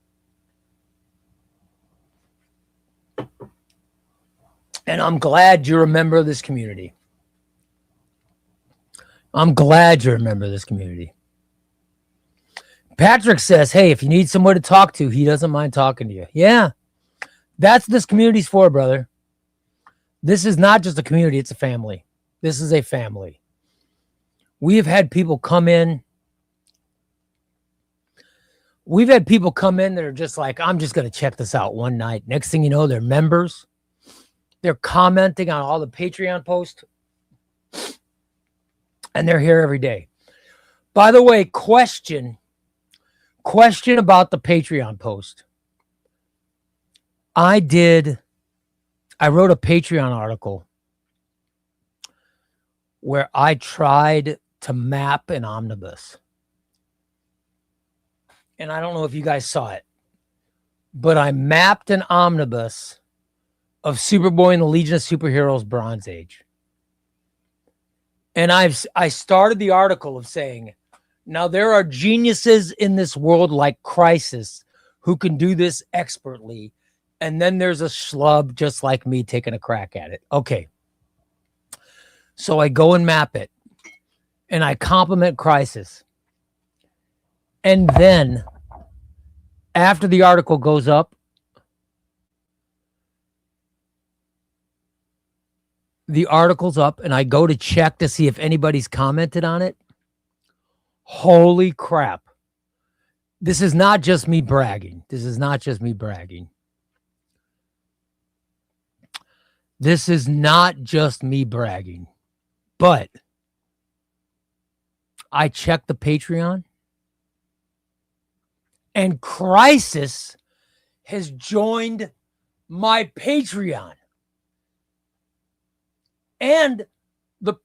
And I'm glad you're a member of this community. I'm glad you're a member of this community. Patrick says, hey, if you need someone to talk to, he doesn't mind talking to you. Yeah, that's what this community's for, brother. This is not just a community, it's a family. This is a family. We have had people come in. We've had people come in that are just like, I'm just going to check this out one night. Next thing you know, they're members. They're commenting on all the Patreon posts. And they're here every day. By the way, question about the Patreon post. I wrote a Patreon article where I tried to map an omnibus. And I don't know if you guys saw it, but I mapped an omnibus of Superboy and the Legion of Superheroes Bronze Age. And I started the article of saying, now there are geniuses in this world like Crisis who can do this expertly. And then there's a schlub just like me taking a crack at it. Okay. So I go and map it. And I compliment Crisis. And then, after the article goes up, the article's up, and I go to check to see if anybody's commented on it. Holy crap. This is not just me bragging. This is not just me bragging. This is not just me bragging. But I checked the Patreon. And Crisis has joined my Patreon. And the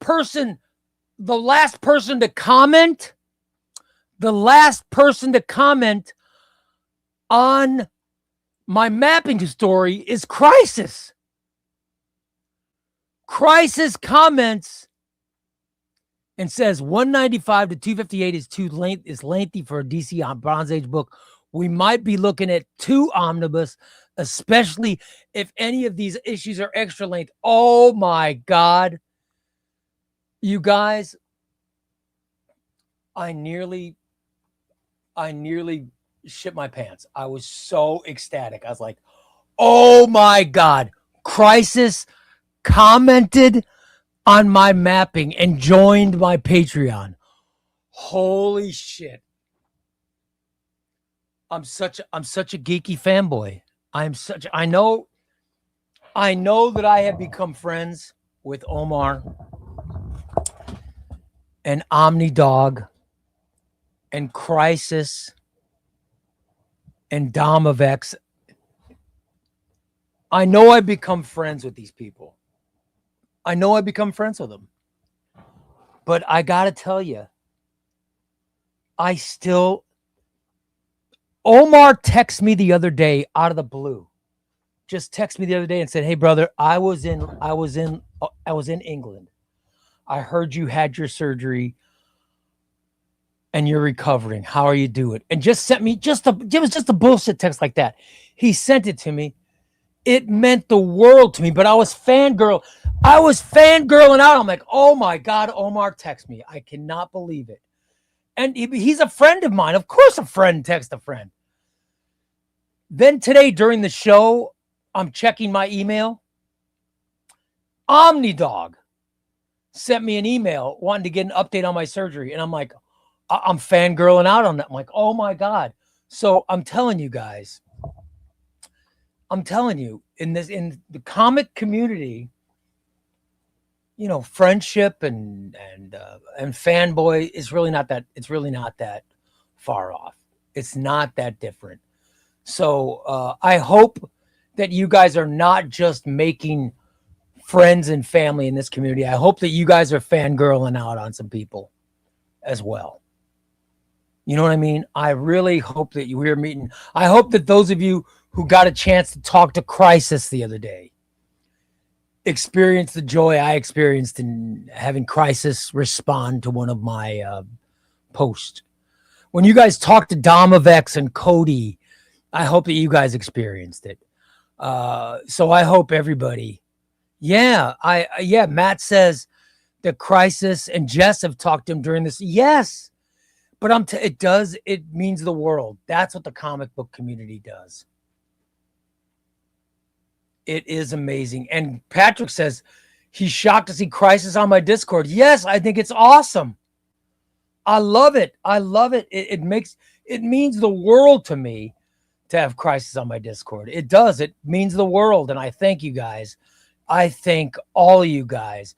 last person to comment on my mapping story is Crisis. Crisis comments and says 195 to 258 is lengthy for a DC Bronze Age book. We might be looking at 2 omnibus, especially if any of these issues are extra length. Oh my God. You guys, I nearly shit my pants. I was so ecstatic. I was like, oh my God. Crisis commented on my mapping and joined my Patreon. Holy shit. I'm such a geeky fanboy. I know that I have become friends with Omar and Omni Dog and Crisis and Dom of X. I know I've become friends with these people. I know I become friends with them. But I got to tell you, Omar texted me the other day out of the blue. Just texted me the other day and said, "Hey brother, I was in England. I heard you had your surgery and you're recovering. How are you doing?" And just sent me it was just a bullshit text like that. He sent it to me. It meant the world to me, but I was fangirling out. I'm like, oh my God, Omar texted me. I cannot believe it. And he's a friend of mine. Of course a friend texts a friend. Then today during the show, I'm checking my email. OmniDog sent me an email wanting to get an update on my surgery. And I'm like, I'm fangirling out on that. I'm like, oh my God. So I'm telling you guys, in the comic community, you know, friendship and fanboy is really not that. It's really not that far off. It's not that different. So I hope that you guys are not just making friends and family in this community. I hope that you guys are fangirling out on some people as well. You know what I mean? I really hope that we're meeting. I hope that those of you who got a chance to talk to Crisis the other day experienced the joy I experienced in having Crisis respond to one of my posts. When you guys talked to Dom of X and Cody, I hope that you guys experienced it. So I hope everybody Yeah, Matt says the Crisis and Jess have talked to him during this. Yes, but it means the world. That's what the comic book community does. It is amazing. And Patrick says he's shocked to see Crisis on my Discord. Yes, I think it's awesome. I love it. It means the world to me to have Crisis on my Discord. It does. It means the world. And I thank you guys. I thank all of you guys.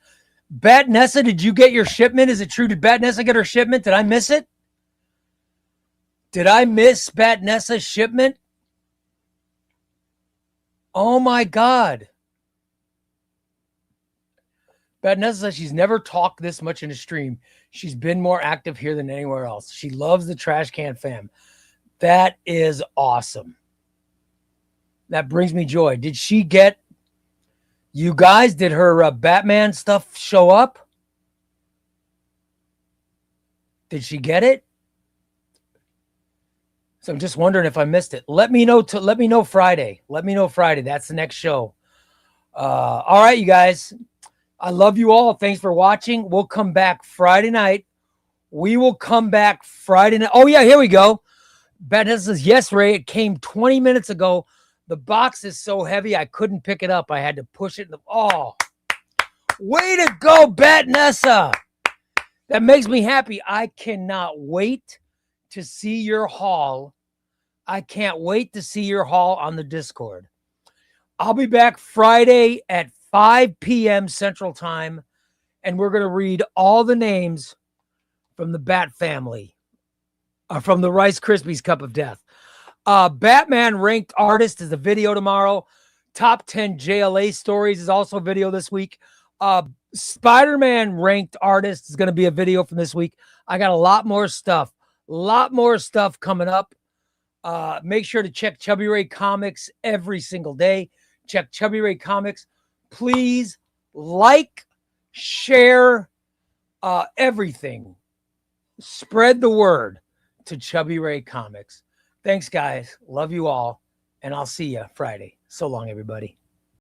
Bat Nessa, did you get your shipment? Is it true? Did Bat Nessa get her shipment? Did I miss it? Did I miss Bat Nessa's shipment? Oh my God. Bat Nessa says she's never talked this much in a stream. She's been more active here than anywhere else. She loves the Trash Can Fam. That is awesome. That brings me joy. Did she get, you guys, did her Batman stuff show up? Did she get it? So I'm just wondering if I missed it. Let me know Friday. Let me know Friday. That's the next show. All right, you guys. I love you all. Thanks for watching. We'll come back Friday night. We will come back Friday night. Oh, yeah, here we go. Beth says, yes, Ray, it came 20 minutes ago. The box is so heavy, I couldn't pick it up. I had to push it. Oh, way to go, Bet Nessa. That makes me happy. I cannot wait to see your haul. I can't wait to see your haul on the Discord. I'll be back Friday at 5 p.m. Central Time, and we're going to read all the names from the Bat family, from the Rice Krispies Cup of Death. Batman Ranked Artist is a video tomorrow. Top 10 JLA Stories is also a video this week. Spider-Man Ranked Artist is going to be a video from this week. I got a lot more stuff coming up. Make sure to check Chubbyray Comics every single day. Check Chubbyray Comics. Please like, share, everything. Spread the word to Chubbyray Comics. Thanks, guys. Love you all. And I'll see you Friday. So long, everybody.